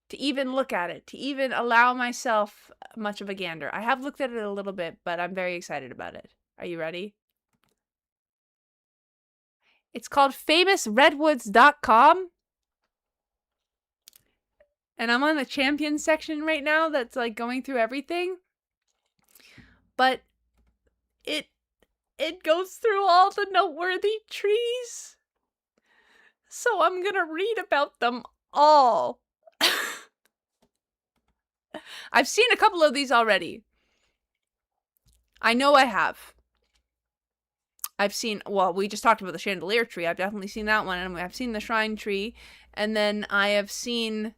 to even look at it, to even allow myself much of a gander. I have looked at it a little bit, but I'm very excited about it. Are you ready? It's called famousredwoods.com. And I'm on the champions section right now that's like going through everything. But it goes through all the noteworthy trees. So I'm gonna read about them all. I've seen a couple of these already. I know I have. I've seen, well, we just talked about the chandelier tree. I've definitely seen that one. And I've seen the shrine tree. And then I have seen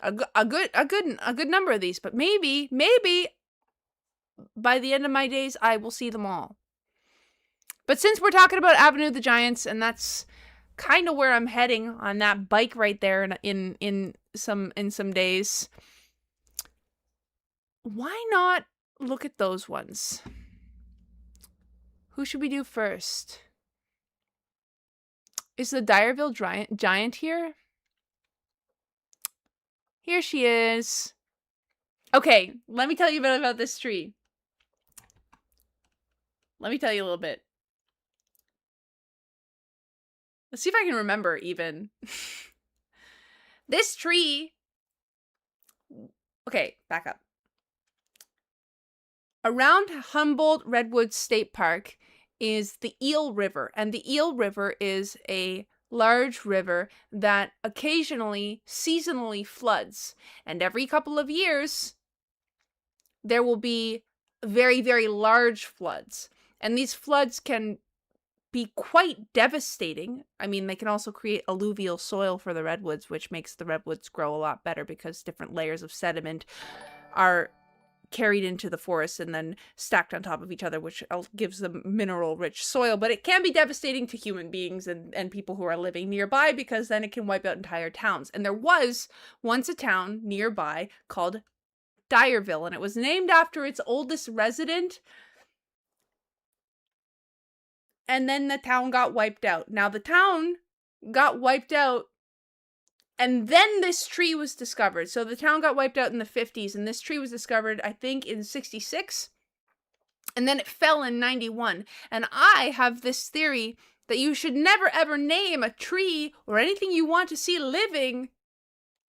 a good number of these. But maybe by the end of my days, I will see them all. But since we're talking about Avenue of the Giants, and that's kind of where I'm heading on that bike right there in some days, why not look at those ones? Who should we do first? Is the Dyreville Giant here? Here she is. Okay, let me tell you a bit about this tree. Let me tell you a little bit. Let's see if I can remember even. This tree... Okay, back up. Around Humboldt Redwood State Park is the Eel River, and the Eel River is a large river that occasionally, seasonally floods. And every couple of years, there will be very, very large floods. And these floods can be quite devastating. I mean, they can also create alluvial soil for the redwoods, which makes the redwoods grow a lot better because different layers of sediment are carried into the forest and then stacked on top of each other, which gives them mineral-rich soil. But it can be devastating to human beings and people who are living nearby, because then it can wipe out entire towns. And there was once a town nearby called Dyerville, and it was named after its oldest resident. And then the town got wiped out. Now the town got wiped out, and then this tree was discovered. So the town got wiped out in the 50s, and this tree was discovered, I think, in 66. And then it fell in 91. And I have this theory that you should never ever name a tree or anything you want to see living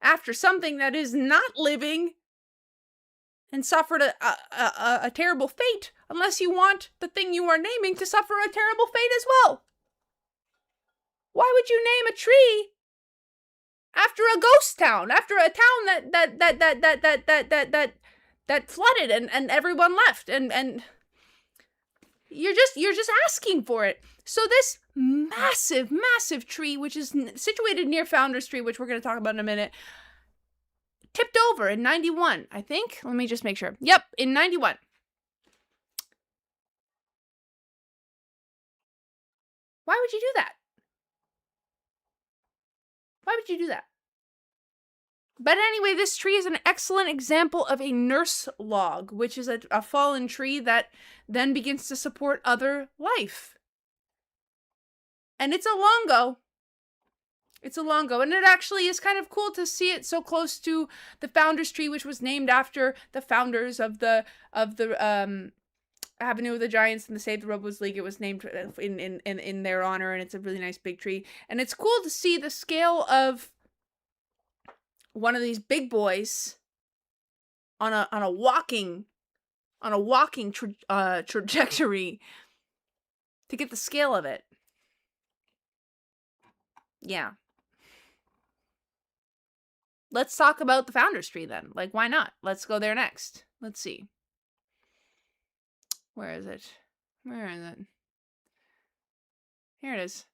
after something that is not living and suffered a terrible fate, unless you want the thing you are naming to suffer a terrible fate as well. Why would you name a tree after a ghost town, after a town that flooded and everyone left, and you're just asking for it? So this massive tree, which is situated near Founders Tree, which we're going to talk about in a minute, tipped over in 91, I think. Let me just make sure. Yep, in 91. Why would you do that? Why would you do that? But anyway, this tree is an excellent example of a nurse log, which is a fallen tree that then begins to support other life. And it's a longo. It's a longo, and it actually is kind of cool to see it so close to the Founders Tree, which was named after the founders of the Avenue of the Giants and the Save the Redwoods League. It was named in their honor, and it's a really nice big tree. And it's cool to see the scale of one of these big boys on a walking trajectory, to get the scale of it. Yeah. Let's talk about the Founders Tree then. Like, why not? Let's go there next. Let's see. Where is it? Where is it? Here it is.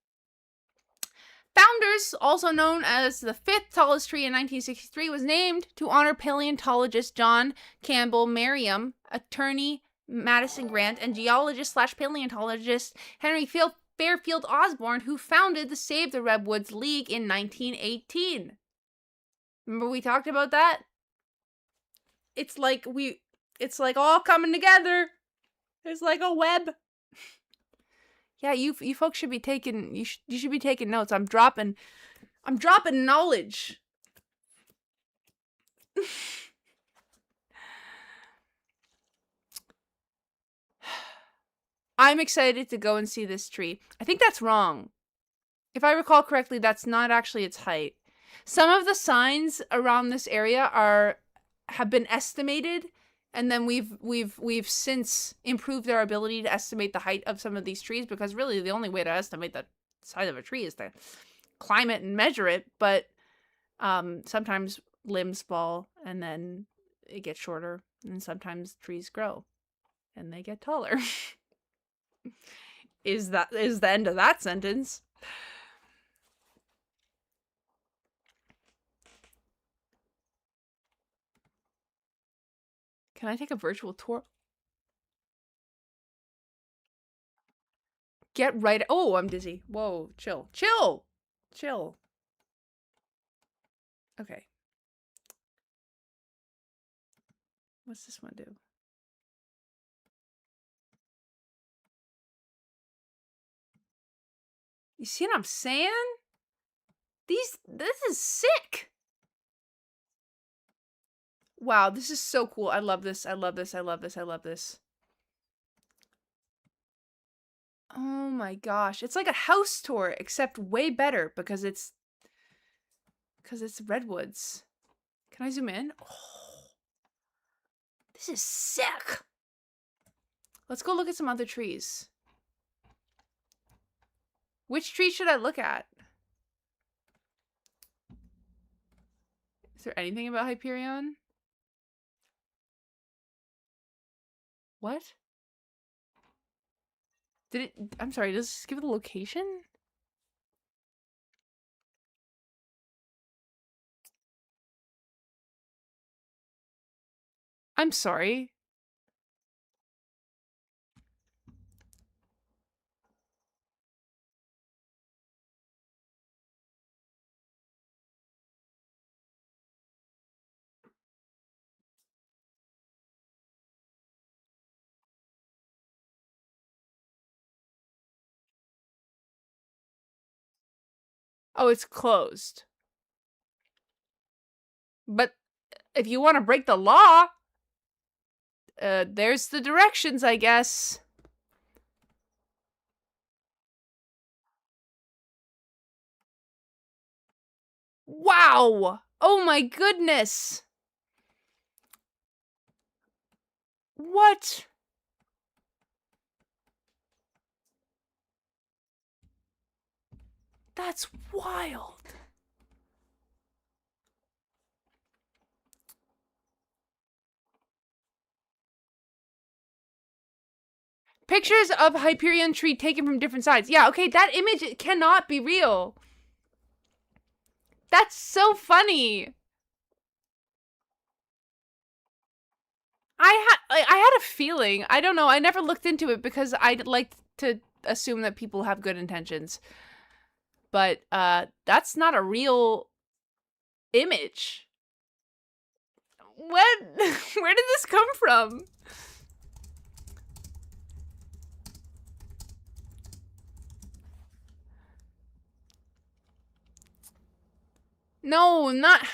Founders, also known as the fifth tallest tree in 1963, was named to honor paleontologist John Campbell Merriam, attorney Madison Grant, and geologist/paleontologist Henry Fairfield Osborne, who founded the Save the Redwoods League in 1918. Remember we talked about that? It's like all coming together. It's like a web. Yeah, you folks should be taking you should be taking notes. I'm dropping knowledge. I'm excited to go and see this tree. I think that's wrong. If I recall correctly, that's not actually its height. Some of the signs around this area have been estimated, and then we've since improved our ability to estimate the height of some of these trees, because really the only way to estimate the size of a tree is to climb it and measure it. But sometimes limbs fall and then it gets shorter, and sometimes trees grow and they get taller. Is the end of that sentence. Can I take a virtual tour? Get right. Oh, I'm dizzy. Whoa, chill. Chill. Chill. Okay. What's this one do? You see what I'm saying? This is sick. Wow, this is so cool. I love this. I love this. I love this. I love this. Oh my gosh. It's like a house tour, except way better because it's redwoods. Can I zoom in? Oh, this is sick. Let's go look at some other trees. Which tree should I look at? Is there anything about Hyperion? What? Did it? I'm sorry, does this give the location? I'm sorry. Oh, it's closed. But if you want to break the law, there's the directions, I guess. Wow! Oh my goodness! What? That's wild. Pictures of Hyperion tree taken from different sides. Yeah, okay, that image cannot be real. That's so funny. I had a feeling. I don't know. I never looked into it because I'd like to assume that people have good intentions. But that's not a real image. What? Where did this come from? No, not...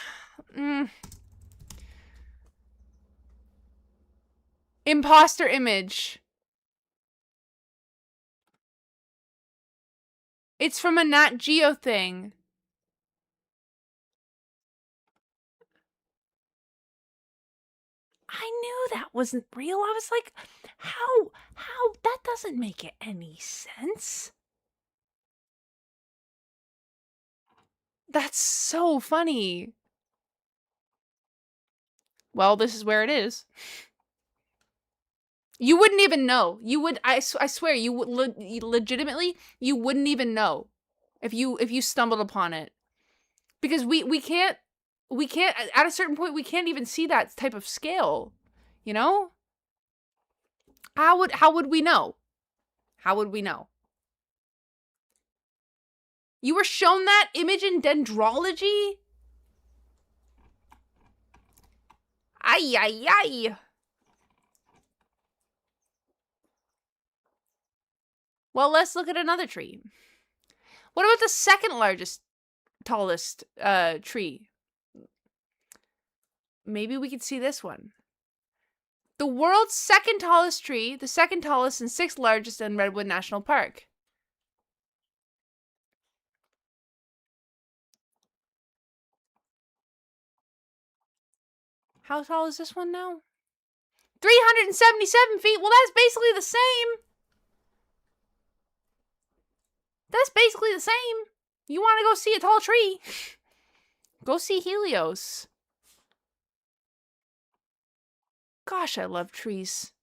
Imposter image. It's from a Nat Geo thing. I knew that wasn't real. I was like, how? That doesn't make it any sense. That's so funny. Well, this is where it is. You wouldn't even know. You would. I swear. You would legitimately. You wouldn't even know if you stumbled upon it, because we can't at a certain point we can't even see that type of scale. You know. How would we know? How would we know? You were shown that image in dendrology? Ay, ay, ay. Well, let's look at another tree. What about the second largest, tallest tree? Maybe we could see this one. The world's second tallest tree, the second tallest and sixth largest in Redwood National Park. How tall is this one now? 377 feet. Well, that's basically the same. That's basically the same. You want to go see a tall tree? Go see Helios. Gosh, I love trees.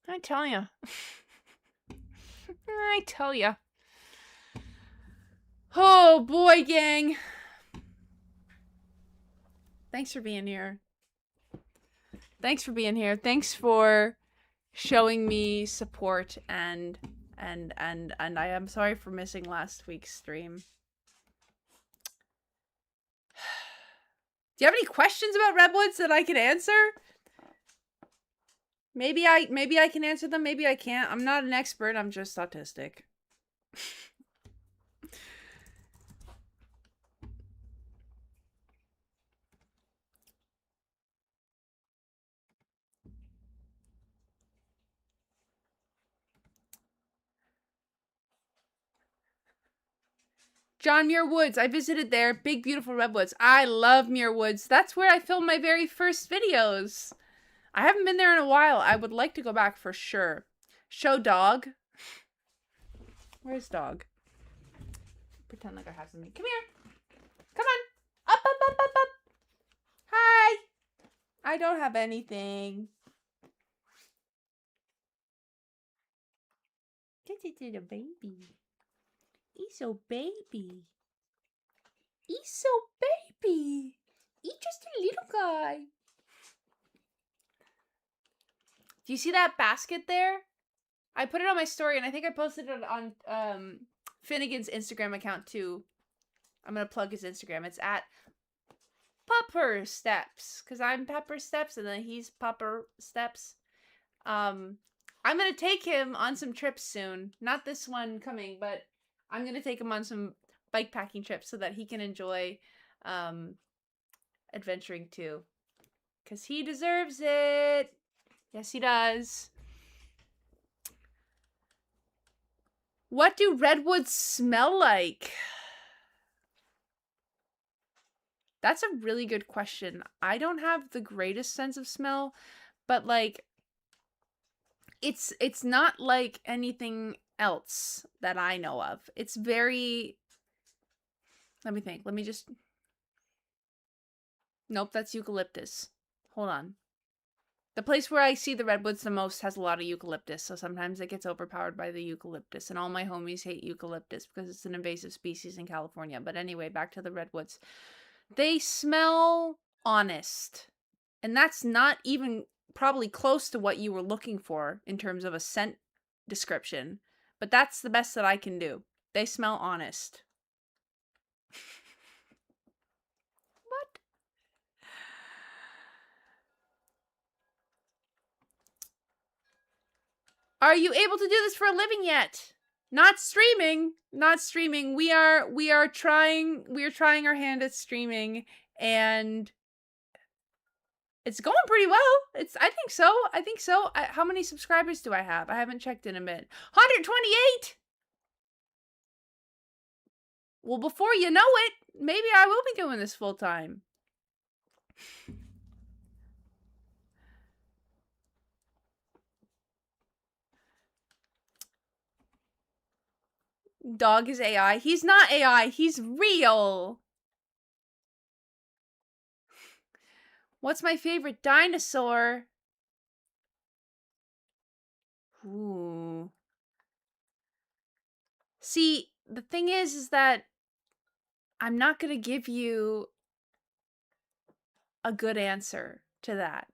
I tell ya. I tell ya. Oh boy, gang. Thanks for being here. Thanks for being here. Thanks for showing me support and I am sorry for missing last week's stream. Do you have any questions about Redwoods that I can answer? Maybe I can answer them, maybe I can't. I'm not an expert, I'm just autistic. John Muir Woods. I visited there. Big, beautiful redwoods. I love Muir Woods. That's where I filmed my very first videos. I haven't been there in a while. I would like to go back for sure. Show dog. Where's dog? Pretend like I have something. Come here. Come on. Up, up, up, up, up. Hi. I don't have anything. This is a baby. He's so baby. He's so baby. He's just a little guy. Do you see that basket there? I put it on my story, and I think I posted it on Finnegan's Instagram account too. I'm gonna plug his Instagram. It's at Pupper Steps, because I'm Pepper Steps, and then he's Pupper Steps. I'm gonna take him on some trips soon. Not this one coming, but I'm gonna take him on some bike packing trips so that he can enjoy adventuring too, because he deserves it. Yes, he does. What do redwoods smell like? That's a really good question. I don't have the greatest sense of smell, but like it's not like anything else that I know of. It's very, let me think. Let me just, nope, that's eucalyptus. Hold on. The place where I see the redwoods the most has a lot of eucalyptus, so sometimes it gets overpowered by the eucalyptus, and all my homies hate eucalyptus because it's an invasive species in California. But anyway, back to the redwoods. They smell honest, and that's not even probably close to what you were looking for in terms of a scent description, but that's the best that I can do. They smell honest. What? Are you able to do this for a living yet? Not streaming. Not streaming. We are trying our hand at streaming, and it's going pretty well. I think so. I think so. How many subscribers do I have? I haven't checked in a bit. 128. Well, before you know it, maybe I will be doing this full time. Dog is AI. He's not AI. He's real. What's my favorite dinosaur? Ooh. See, the thing is that I'm not going to give you a good answer to that.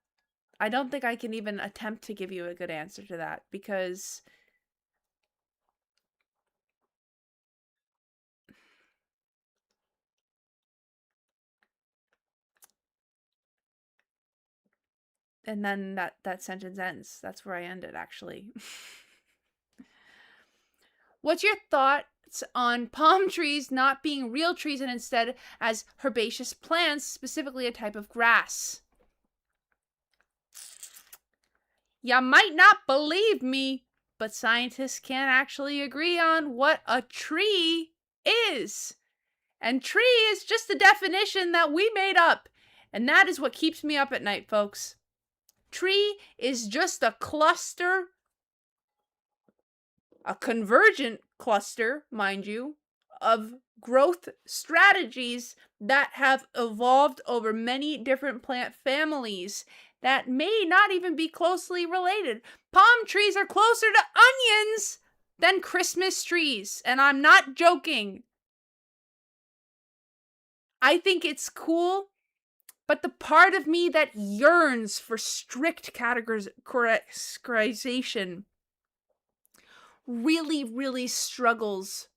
I don't think I can even attempt to give you a good answer to that, because and then that sentence ends. That's where I ended, actually. What's your thoughts on palm trees not being real trees and instead as herbaceous plants, specifically a type of grass? You might not believe me, but scientists can't actually agree on what a tree is. And tree is just a definition that we made up. And that is what keeps me up at night, folks. Tree is just a cluster, a convergent cluster, mind you, of growth strategies that have evolved over many different plant families that may not even be closely related. Palm trees are closer to onions than Christmas trees, and I'm not joking. I think it's cool, but the part of me that yearns for strict categorization really, really struggles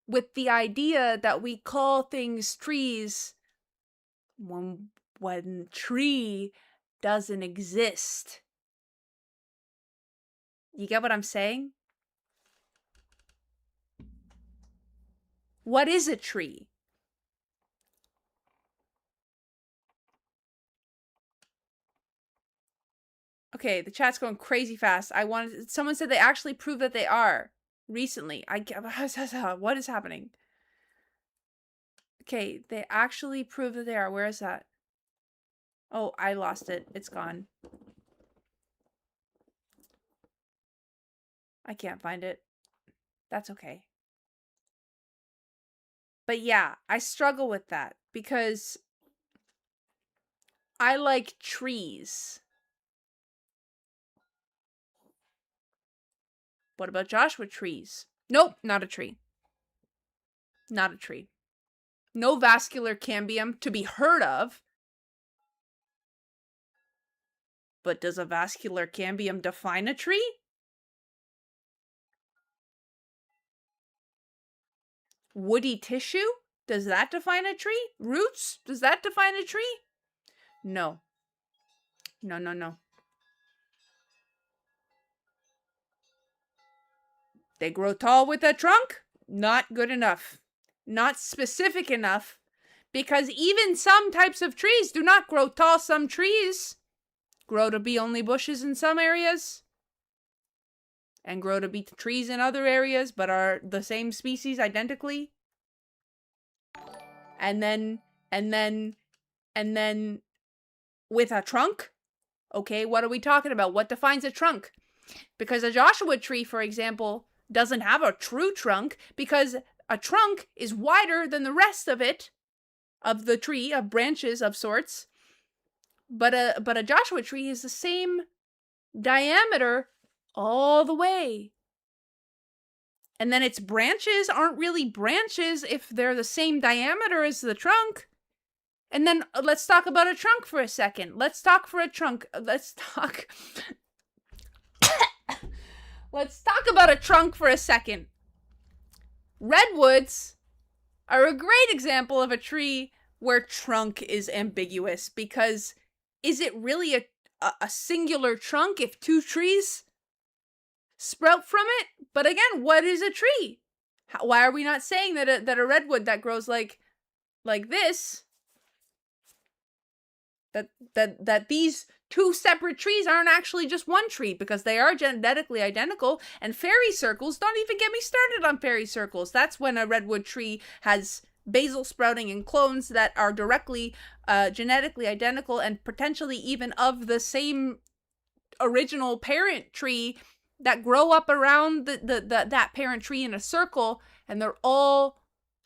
with the idea that we call things trees when tree doesn't exist. You get what I'm saying? What is a tree? Okay, the chat's going crazy fast. Someone said they actually proved that they are recently. What is happening? Okay, they actually proved that they are. Where is that? Oh, I lost it. It's gone. I can't find it. That's okay. But yeah, I struggle with that because I like trees. What about Joshua trees? Nope, not a tree. Not a tree. No vascular cambium to be heard of. But does a vascular cambium define a tree? Woody tissue? Does that define a tree? Roots? Does that define a tree? No. No, no, no. They grow tall with a trunk? Not good enough. Not specific enough. Because even some types of trees do not grow tall. Some trees grow to be only bushes in some areas. And grow to be trees in other areas, but are the same species identically. And then with a trunk? Okay, what are we talking about? What defines a trunk? Because a Joshua tree, for example, doesn't have a true trunk because a trunk is wider than the rest of it, of the tree, of branches of sorts. But a Joshua tree is the same diameter all the way. And then its branches aren't really branches if they're the same diameter as the trunk. And then let's talk about a trunk for a second. Let's talk about a trunk for a second. Redwoods are a great example of a tree where trunk is ambiguous because is it really a singular trunk if two trees sprout from it? But again, what is a tree? Why are we not saying that a redwood that grows like this, that these two separate trees aren't actually just one tree because they are genetically identical? And fairy circles, don't even get me started on fairy circles. That's when a redwood tree has basal sprouting and clones that are directly genetically identical and potentially even of the same original parent tree that grow up around that parent tree in a circle, and they're all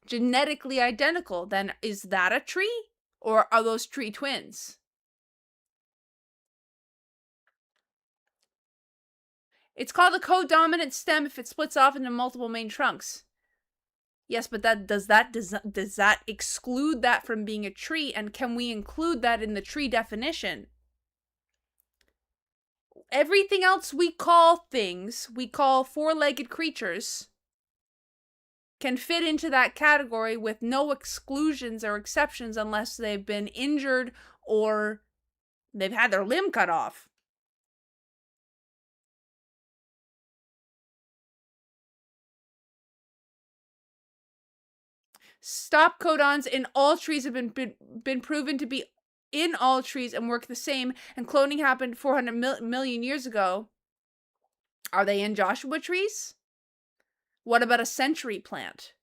genetically identical. Then is that a tree? Or are those tree twins? It's called a codominant stem if it splits off into multiple main trunks. Yes, but does that exclude that from being a tree? And can we include that in the tree definition? Everything else we call things, we call four-legged creatures, can fit into that category with no exclusions or exceptions unless they've been injured or they've had their limb cut off. Stop codons in all trees have been proven to be in all trees and work the same, and cloning happened 400 million years ago. Are they in Joshua trees? What about a century plant?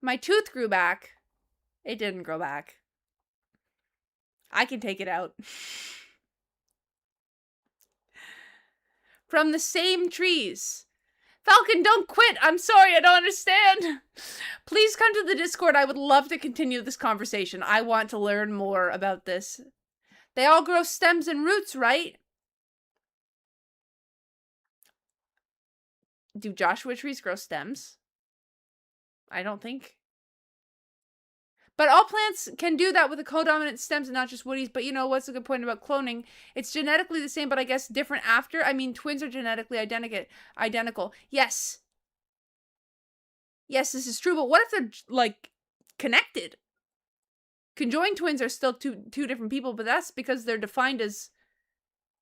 My tooth grew back. It didn't grow back. I can take it out. From the same trees. Falcon, don't quit. I'm sorry, I don't understand. Please come to the Discord. I would love to continue this conversation. I want to learn more about this. They all grow stems and roots, right? Do Joshua trees grow stems? I don't think. But all plants can do that with the codominant stems and not just woodies. But you know, what's a good point about cloning? It's genetically the same, but I guess different after. I mean, twins are genetically identical. Yes. Yes, this is true. But what if they're, like, connected? Conjoined twins are still two different people, but that's because they're defined as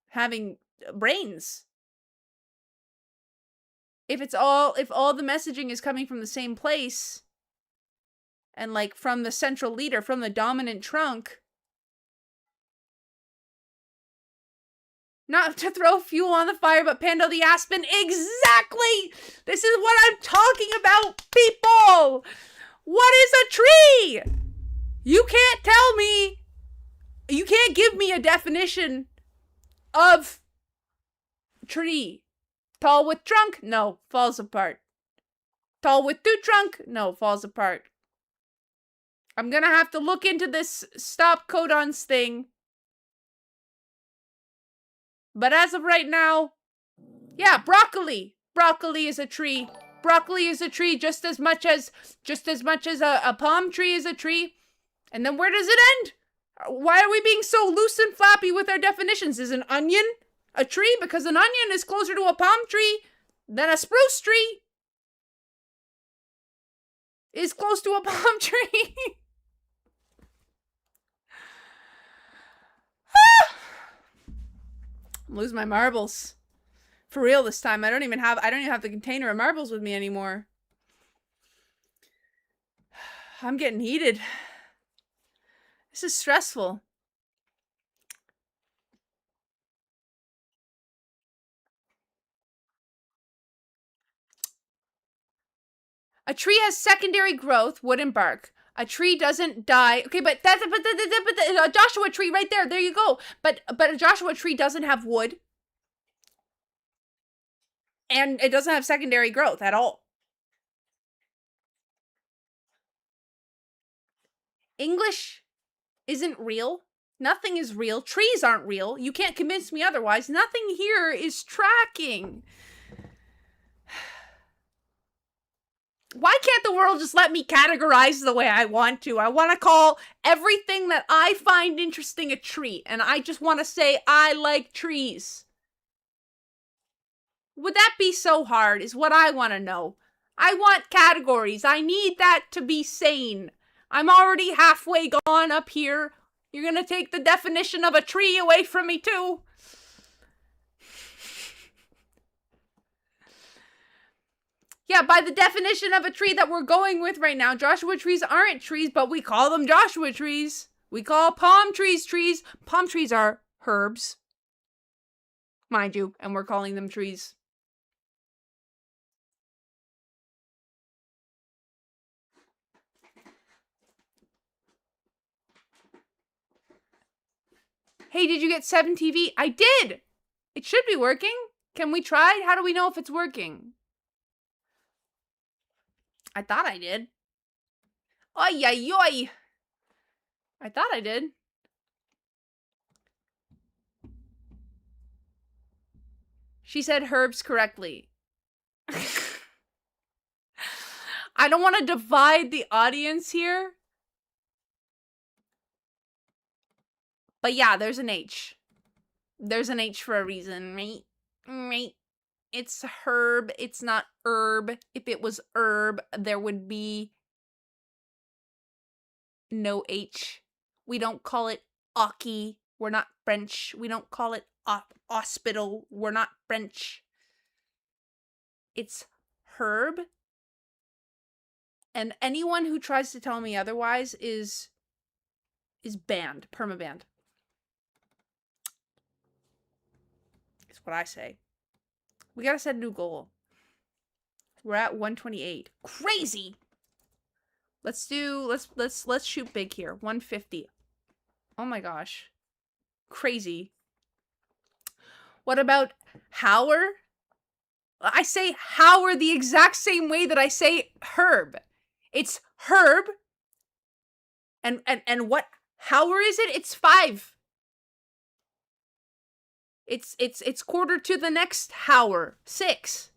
having brains. If all the messaging is coming from the same place, and like from the central leader, from the dominant trunk, not to throw fuel on the fire, but Pando the Aspen, exactly! This is what I'm talking about, people! What is a tree? You can't tell me. You can't give me a definition of tree. Tall with trunk? No, falls apart. Tall with two trunk? No, falls apart. I'm gonna have to look into this stop codons thing. But as of right now, yeah, broccoli. Broccoli is a tree. Broccoli is a tree just as much as a palm tree is a tree. And then where does it end? Why are we being so loose and flappy with our definitions? Is an onion a tree? Because an onion is closer to a palm tree than a spruce tree is close to a palm tree. Lose my marbles. For real this time. I don't even have the container of marbles with me anymore. I'm getting heated. This is stressful. A tree has secondary growth, wood and bark. A tree doesn't die. Okay, but a Joshua tree right there. There you go. But a Joshua tree doesn't have wood. And it doesn't have secondary growth at all. English isn't real. Nothing is real. Trees aren't real. You can't convince me otherwise. Nothing here is tracking. Why can't the world just let me categorize the way I want to? I want to call everything that I find interesting a tree. And I just want to say I like trees. Would that be so hard is what I want to know. I want categories. I need that to be sane. I'm already halfway gone up here. You're going to take the definition of a tree away from me too. Yeah, by the definition of a tree that we're going with right now, Joshua trees aren't trees, but we call them Joshua trees. We call palm trees trees. Palm trees are herbs, mind you, and we're calling them trees. Hey, did you get 7 TV? I did! It should be working. Can we try? How do we know if it's working? I thought I did. Oy, oy, oy. I thought I did. She said herbs correctly. I don't want to divide the audience here. But yeah, there's an H. There's an H for a reason, right? Right. It's herb. It's not herb. If it was herb, there would be no H. We don't call it hockey. We're not French. We don't call it hospital. We're not French. It's herb. And anyone who tries to tell me otherwise is banned. Permabanned. Is what I say. We gotta set a new goal. We're at 128. Crazy! Let's shoot big here. 150. Oh my gosh. Crazy. What about Howard? I say Howard the exact same way that I say herb. It's herb. And what Howard is it? It's 5. It's quarter to the next Howard. 6.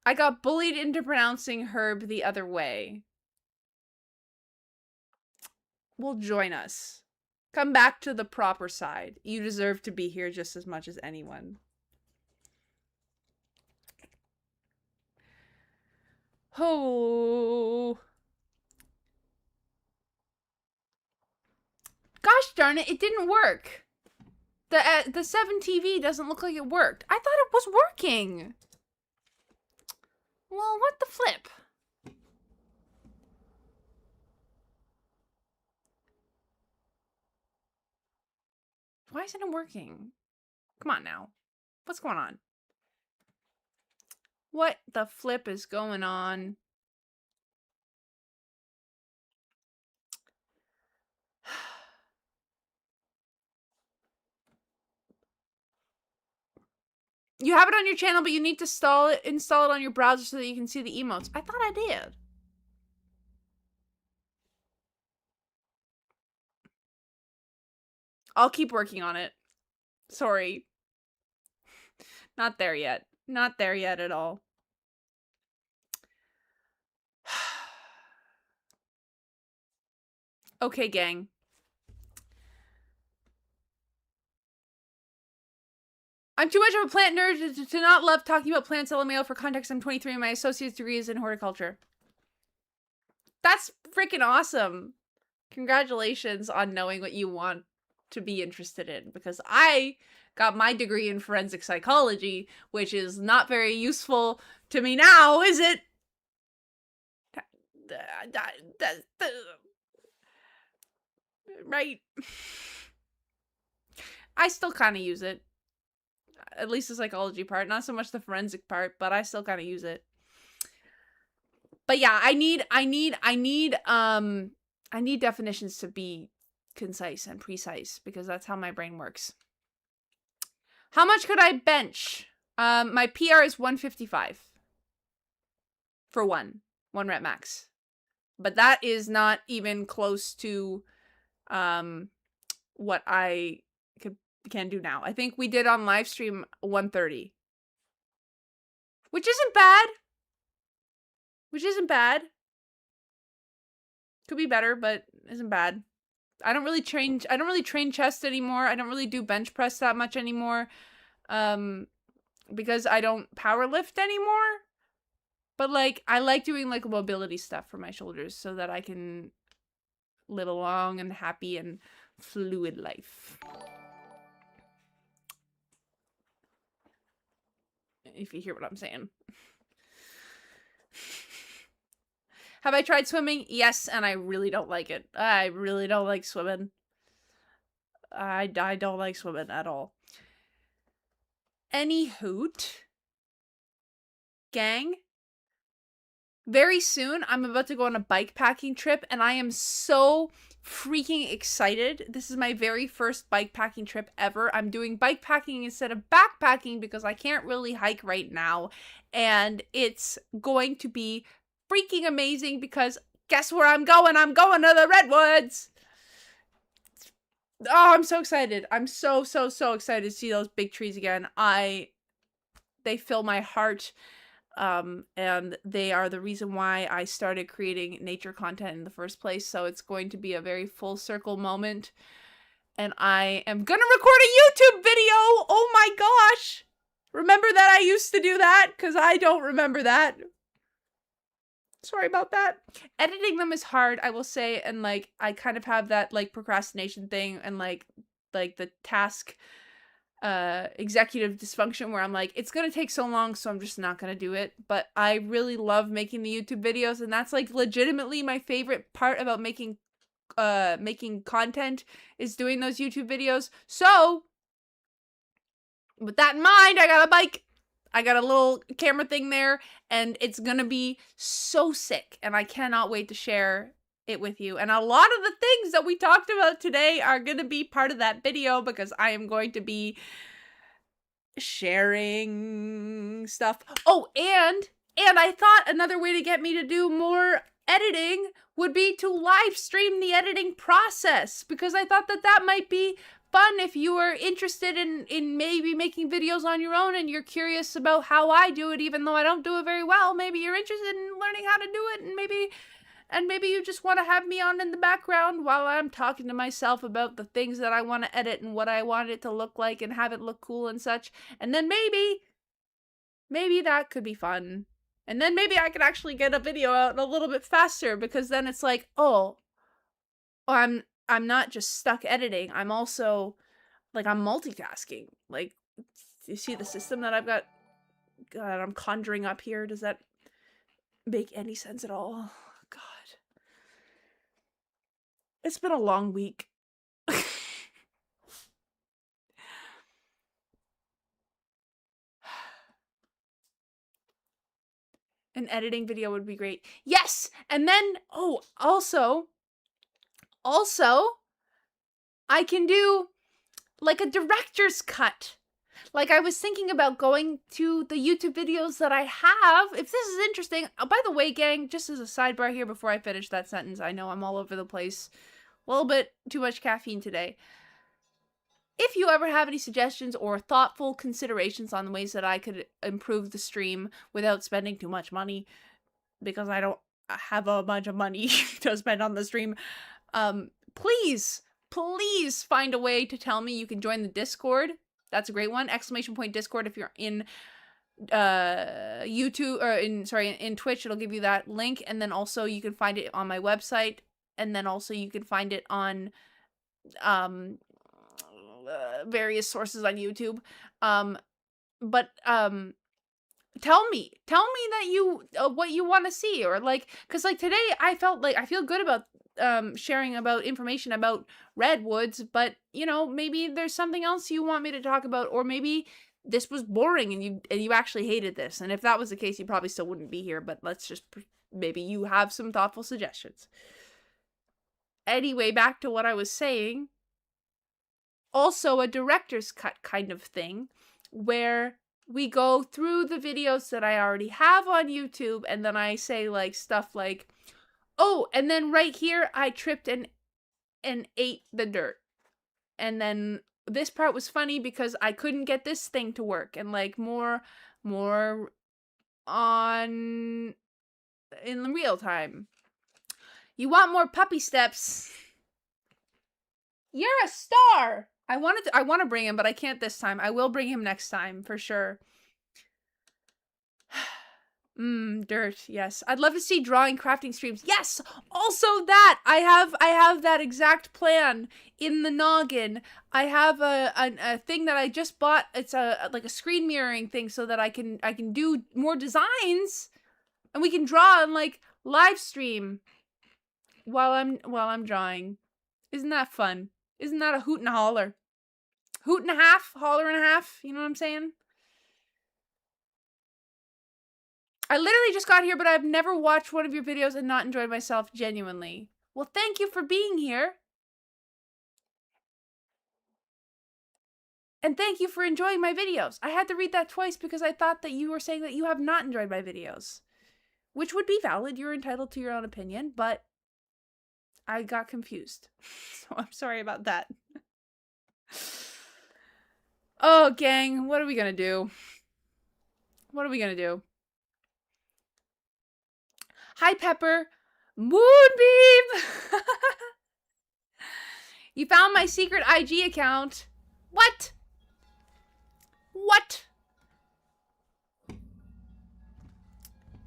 I got bullied into pronouncing herb the other way. Will join us. Come back to the proper side. You deserve to be here just as much as anyone. Oh. Gosh darn it, it didn't work. The 7 TV doesn't look like it worked. I thought it was working. Well, what the flip? Why isn't it working? Come on now. What's going on? What the flip is going on? You have it on your channel, but you need to install it on your browser so that you can see the emotes. I thought I did. I'll keep working on it. Sorry. Not there yet. Not there yet at all. Okay, gang. I'm too much of a plant nerd to not love talking about plants. LMAO. For context, I'm 23 and my associate's degree is in horticulture. That's freaking awesome. Congratulations on knowing what you want to be interested in, because I got my degree in forensic psychology, which is not very useful to me now, is it? Right? I still kind of use it. At least the psychology part, not so much the forensic part, but I still kind of use it. But yeah, I need definitions to be concise and precise, because that's how my brain works. How much could I bench? My PR is 155 for one rep max, but that is not even close to what I can do now. I think we did on live stream 130, which isn't bad. Could be better, but isn't bad. I don't really train chest anymore. I don't really do bench press that much anymore. Because I don't power lift anymore. But like, I like doing like mobility stuff for my shoulders so that I can live a long and happy and fluid life. If you hear what I'm saying. Have I tried swimming? Yes, and I really don't like it. I really don't like swimming. I don't like swimming at all. Any hoot. Gang. Very soon, I'm about to go on a bike packing trip, and I am so freaking excited. This is my very first bike packing trip ever. I'm doing bike packing instead of backpacking because I can't really hike right now, and it's going to be freaking amazing because guess where I'm going? I'm going to the Redwoods! Oh, I'm so excited. I'm so excited to see those big trees again. They fill my heart. And they are the reason why I started creating nature content in the first place. So it's going to be a very full circle moment. And I am gonna record a YouTube video! Oh my gosh! Remember that I used to do that? Because I don't remember that. Sorry about that. Editing them is hard, I will say, and like, I kind of have that like procrastination thing and like the task executive dysfunction where I'm like, it's gonna take so long, so I'm just not gonna do it. But I really love making the YouTube videos, and that's like legitimately my favorite part about making content is doing those YouTube videos. So with that in mind, I got a bike. I got a little camera thing there, and it's gonna be so sick, and I cannot wait to share it with you. And a lot of the things that we talked about today are gonna be part of that video because I am going to be sharing stuff. Oh, and I thought another way to get me to do more editing would be to live stream the editing process, because I thought that might be fun if you are interested in maybe making videos on your own and you're curious about how I do it, even though I don't do it very well. Maybe you're interested in learning how to do it, and maybe you just want to have me on in the background while I'm talking to myself about the things that I want to edit and what I want it to look like and have it look cool and such. And then maybe that could be fun. And then maybe I could actually get a video out a little bit faster, because then it's like, oh, I'm not just stuck editing. I'm also Like, I'm multitasking. Like, you see the system that I've got, God, I'm conjuring up here? Does that make any sense at all? God. It's been a long week. An editing video would be great. Yes! And then, oh, also, I can do, like, a director's cut. Like, I was thinking about going to the YouTube videos that I have. If this is interesting, by the way, gang, just as a sidebar here before I finish that sentence, I know I'm all over the place. A little bit too much caffeine today. If you ever have any suggestions or thoughtful considerations on the ways that I could improve the stream without spending too much money, because I don't have a bunch of money to spend on the stream, please find a way to tell me. You can join the Discord. That's a great one. ! Discord if you're in YouTube or in Twitch, it'll give you that link, and then also you can find it on my website, and then also you can find it on various sources on YouTube. But tell me that you what you want to see, or like, because like today I felt like I feel good about sharing about information about Redwoods, but you know, maybe there's something else you want me to talk about, or maybe this was boring and you actually hated this, and if that was the case, you probably still wouldn't be here. But let's just maybe you have some thoughtful suggestions. Anyway, back to what I was saying. Also a director's cut kind of thing, where we go through the videos that I already have on YouTube, and then I say like stuff like, oh, and then right here I tripped and ate the dirt. And then this part was funny because I couldn't get this thing to work, and like more on in real time. You want more puppy steps? You're a star. I want to bring him, but I can't this time. I will bring him next time for sure. Dirt. Yes. I'd love to see drawing crafting streams. Yes. Also that I have that exact plan in the noggin. I have a thing that I just bought. It's like a screen mirroring thing so that I can do more designs, and we can draw and like live stream while I'm drawing. Isn't that fun? Isn't that a hoot and a holler? Hoot and a half, holler and a half. You know what I'm saying? I literally just got here, but I've never watched one of your videos and not enjoyed myself genuinely. Well, thank you for being here. And thank you for enjoying my videos. I had to read that twice because I thought that you were saying that you have not enjoyed my videos. Which would be valid. You're entitled to your own opinion, but I got confused. So I'm sorry about that. Oh, gang, what are we gonna do? What are we gonna do? Hi, Pepper. Moonbeam! You found my secret IG account. What? What?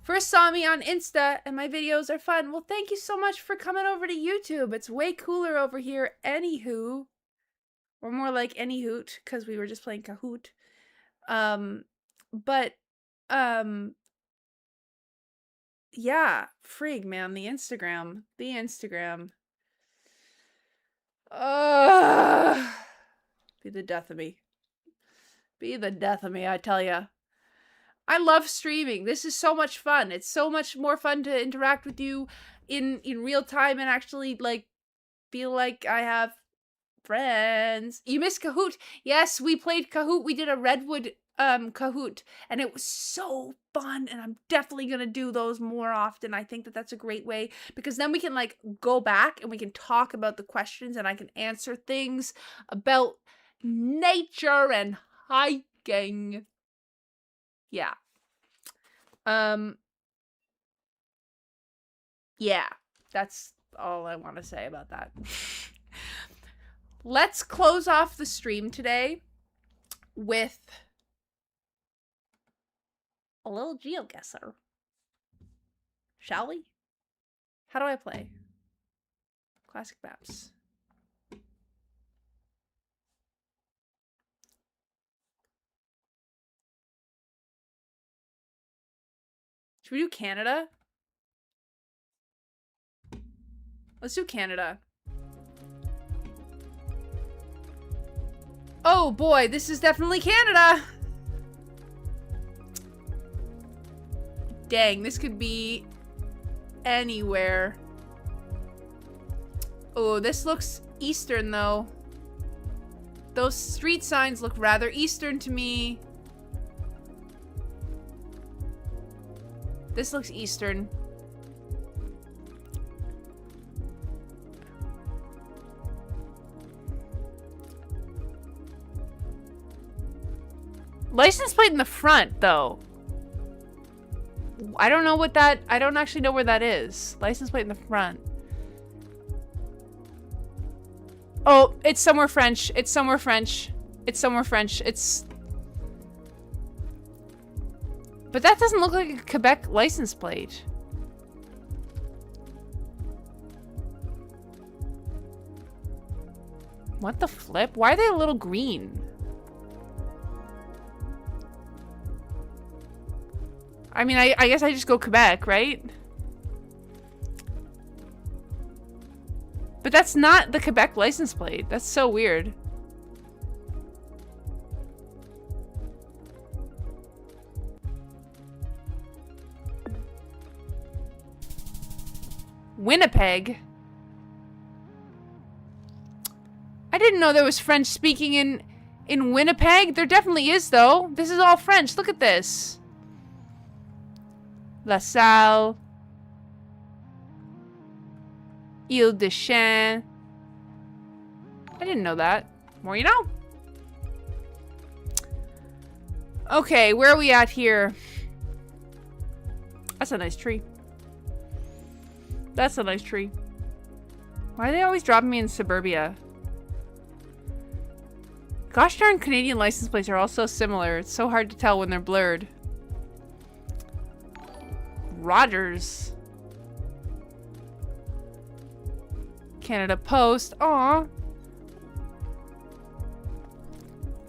First saw me on Insta, and my videos are fun. Well, thank you so much for coming over to YouTube. It's way cooler over here, anywho. Or more like any hoot, because we were just playing Kahoot. Yeah, frig, man, the Instagram. Be the death of me. Be the death of me, I tell ya. I love streaming. This is so much fun. It's so much more fun to interact with you in real time and actually, like, feel like I have friends. You miss Kahoot? Yes, we played Kahoot. We did a Redwood Kahoot, and it was so fun, and I'm definitely gonna do those more often. I think that that's a great way, because then we can like go back and we can talk about the questions, and I can answer things about nature and hiking. Yeah. Yeah, that's all I want to say about that. Let's close off the stream today with a little GeoGuessr. Shall we? How do I play? Classic maps. Should we do Canada? Let's do Canada. Oh boy, this is definitely Canada! Dang, this could be anywhere. Oh, this looks Eastern though. Those street signs look rather Eastern to me. This looks Eastern. License plate in the front, though. I don't know what that... I don't actually know where that is. License plate in the front. Oh, it's somewhere French. It's somewhere French. It's somewhere French. It's... But that doesn't look like a Quebec license plate. What the flip? Why are they a little green? I mean, I guess I just go Quebec, right? But that's not the Quebec license plate. That's so weird. Winnipeg? I didn't know there was French speaking in Winnipeg. There definitely is, though. This is all French. Look at this. La Salle. Ile-de-Chêne. I didn't know that. More you know. Okay, where are we at here? That's a nice tree. That's a nice tree. Why are they always dropping me in suburbia? Gosh darn, Canadian license plates are all so similar. It's so hard to tell when they're blurred. Rogers. Canada Post. Aw.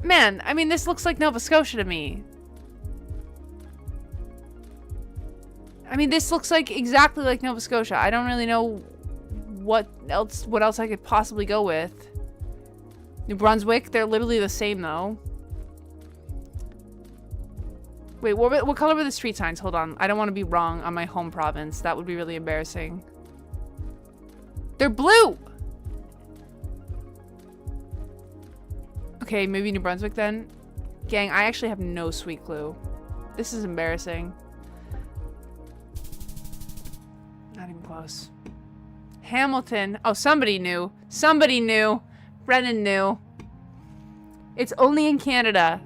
Man, I mean, this looks like Nova Scotia to me. I mean, this looks like exactly like Nova Scotia. I don't really know what else I could possibly go with. New Brunswick, they're literally the same though. Wait, what color were the street signs? Hold on. I don't want to be wrong on my home province. That would be really embarrassing. They're blue! Okay, maybe New Brunswick then. Gang, I actually have no sweet clue. This is embarrassing. Not even close. Hamilton. Oh, somebody knew. Somebody knew. Brennan knew. It's only in Canada.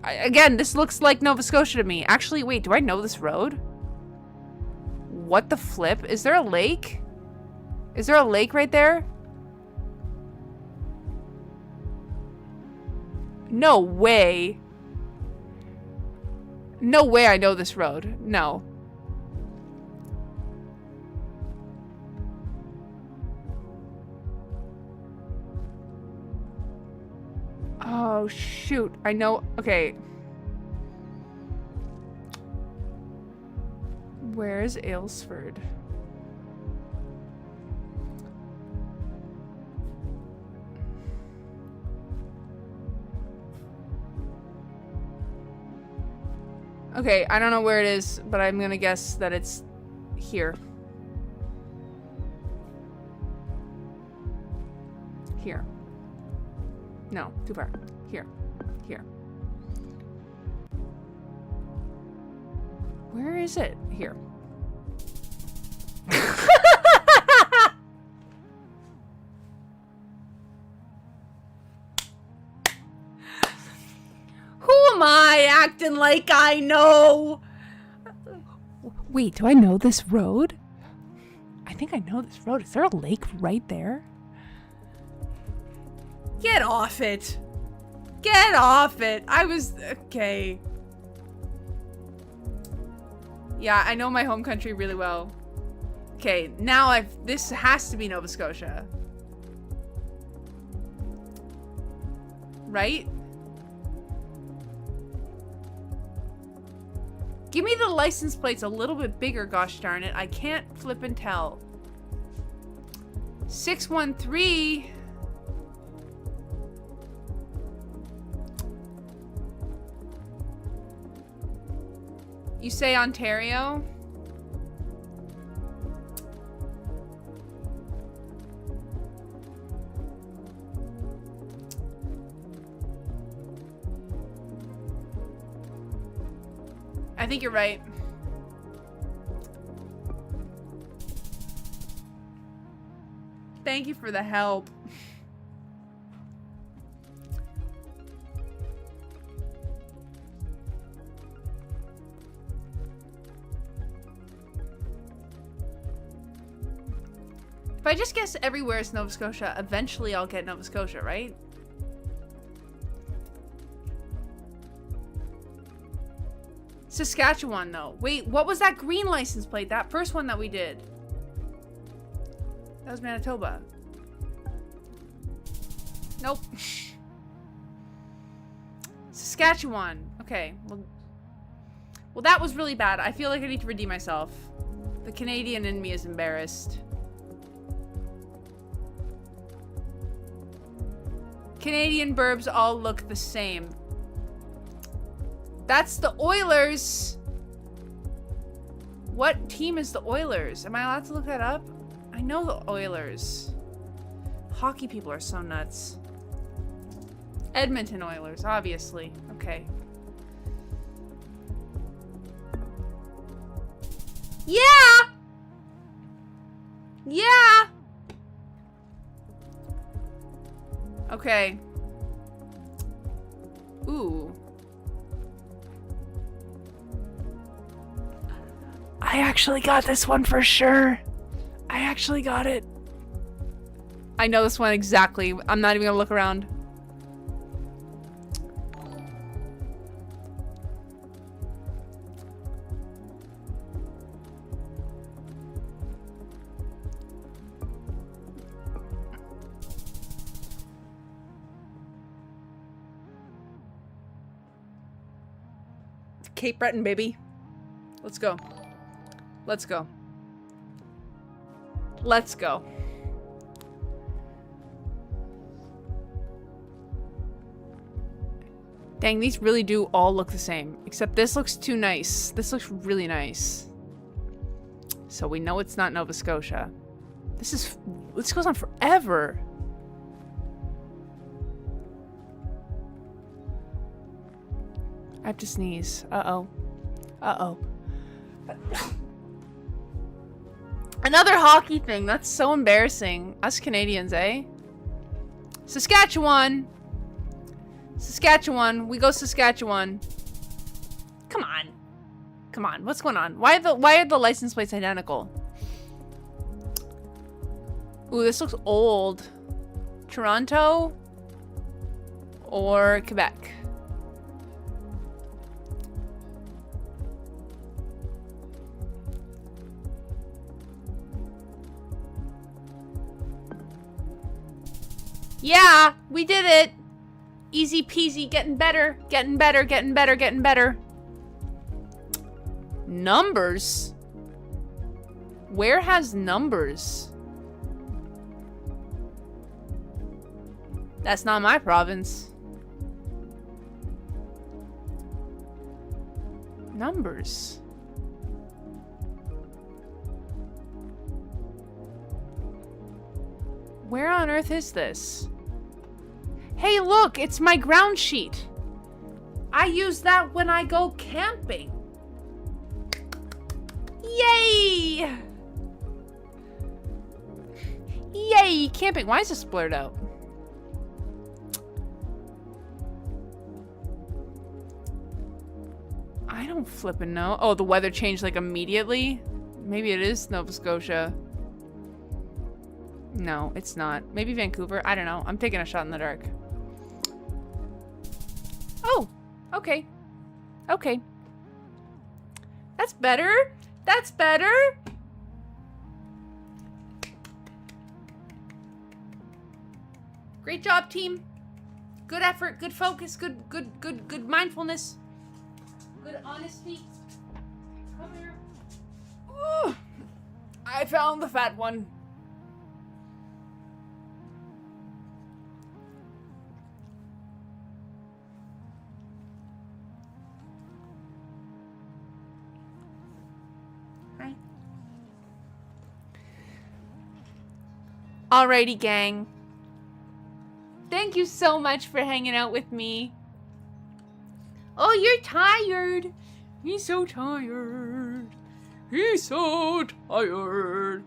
Again, this looks like Nova Scotia to me. Actually, wait, do I know this road? What the flip? Is there a lake? Is there a lake right there? No way. No way I know this road. No. Oh, shoot. I know. Okay. Where's Aylesford? Okay, I don't know where it is, but I'm gonna guess that it's here. Here. No, too far. Here. Here. Where is it? Here. Who am I acting like I know? Wait, do I know this road? I think I know this road. Is there a lake right there? Get off it. Get off it. I was... Okay. Yeah, I know my home country really well. Okay, now this has to be Nova Scotia. Right? Give me the license plates a little bit bigger, gosh darn it. I can't flip and tell. 613. You say Ontario? I think you're right. Thank you for the help. If I just guess everywhere is Nova Scotia, eventually I'll get Nova Scotia, right? Saskatchewan, though. Wait, what was that green license plate? That first one that we did. That was Manitoba. Nope. Saskatchewan. Okay. Well, that was really bad. I feel like I need to redeem myself. The Canadian in me is embarrassed. Canadian burbs all look the same. That's the Oilers. What team is the Oilers? Am I allowed to look that up? I know the Oilers. Hockey people are so nuts. Edmonton Oilers, obviously. Okay. Yeah! Yeah! Okay. Ooh. I actually got this one for sure. I actually got it. I know this one exactly. I'm not even gonna look around. Cape Breton, baby. Let's go. Let's go. Let's go. Dang, these really do all look the same. Except this looks too nice. This looks really nice. So we know it's not Nova Scotia. This goes on forever. I have to sneeze. Uh-oh. Uh-oh. Another hockey thing. That's so embarrassing. Us Canadians, eh? Saskatchewan. Saskatchewan. We go Saskatchewan. Come on. Come on. What's going on? Why are the license plates identical? Ooh, this looks old. Toronto or Quebec? Yeah, we did it. Easy peasy, getting better, getting better, getting better, getting better. Numbers? Where has numbers? That's not my province. Numbers. Where on earth is this? Hey, look, it's my ground sheet. I use that when I go camping. Yay! Yay, camping. Why is this blurred out? I don't flippin' know. Oh, the weather changed like immediately? Maybe it is Nova Scotia. No, it's not. Maybe Vancouver. I don't know. I'm taking a shot in the dark. Oh, okay. Okay. That's better. That's better. Great job, team. Good effort, good focus, good mindfulness. Good honesty. Come here. Ooh, I found the fat one. Hi. Alrighty, gang. Thank you so much for hanging out with me. Oh, you're tired. He's so tired. He's so tired.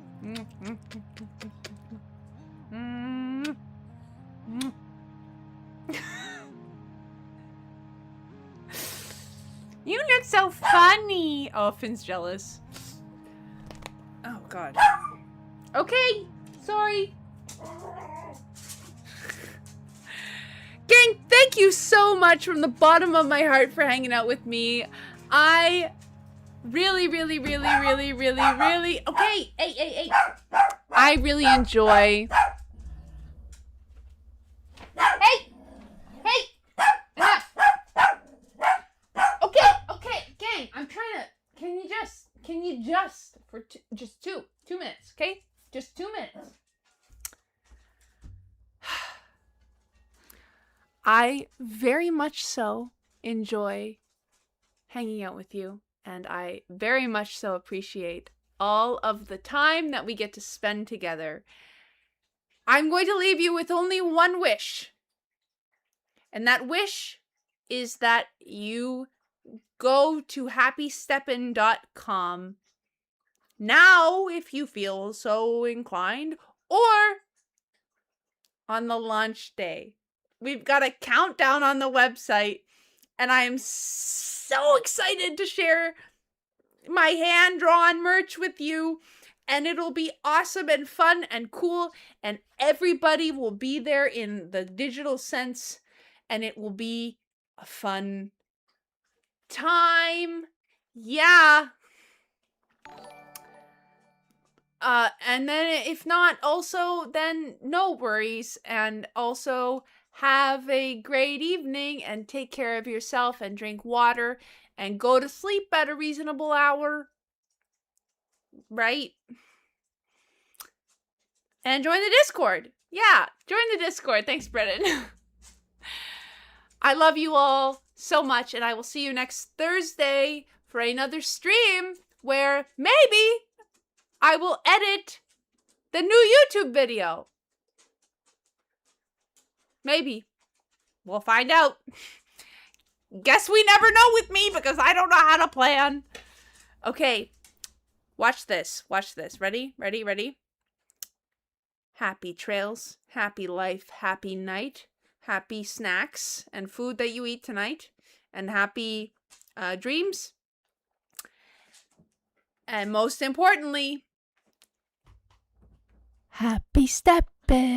You look so funny. Oh, Finn's jealous. Oh, God. Okay, sorry. Gang, thank you so much from the bottom of my heart for hanging out with me. I really, okay, hey. I really enjoy. Hey, enough. Okay, gang, I'm trying to, can you just, for just 2 minutes, okay? Just 2 minutes. I very much so enjoy hanging out with you, and I very much so appreciate all of the time that we get to spend together. I'm going to leave you with only one wish, and that wish is that you go to happysteppin.com now if you feel so inclined, or on the launch day. We've got a countdown on the website, and I am so excited to share my hand-drawn merch with you, and it'll be awesome and fun and cool, and everybody will be there in the digital sense, and it will be a fun time. Yeah. And then if not, also, then no worries, and also have a great evening, and take care of yourself, and drink water, and go to sleep at a reasonable hour, right? And join the Discord. Yeah, join the Discord. Thanks, Brennan. I love you all so much, and I will see you next Thursday for another stream where maybe I will edit the new YouTube video. Maybe. We'll find out. Guess we never know with me because I don't know how to plan. Okay. Watch this. Watch this. Ready? Ready? Ready? Happy trails, happy life, happy night, happy snacks and food that you eat tonight, and happy dreams. And most importantly, happy stepping.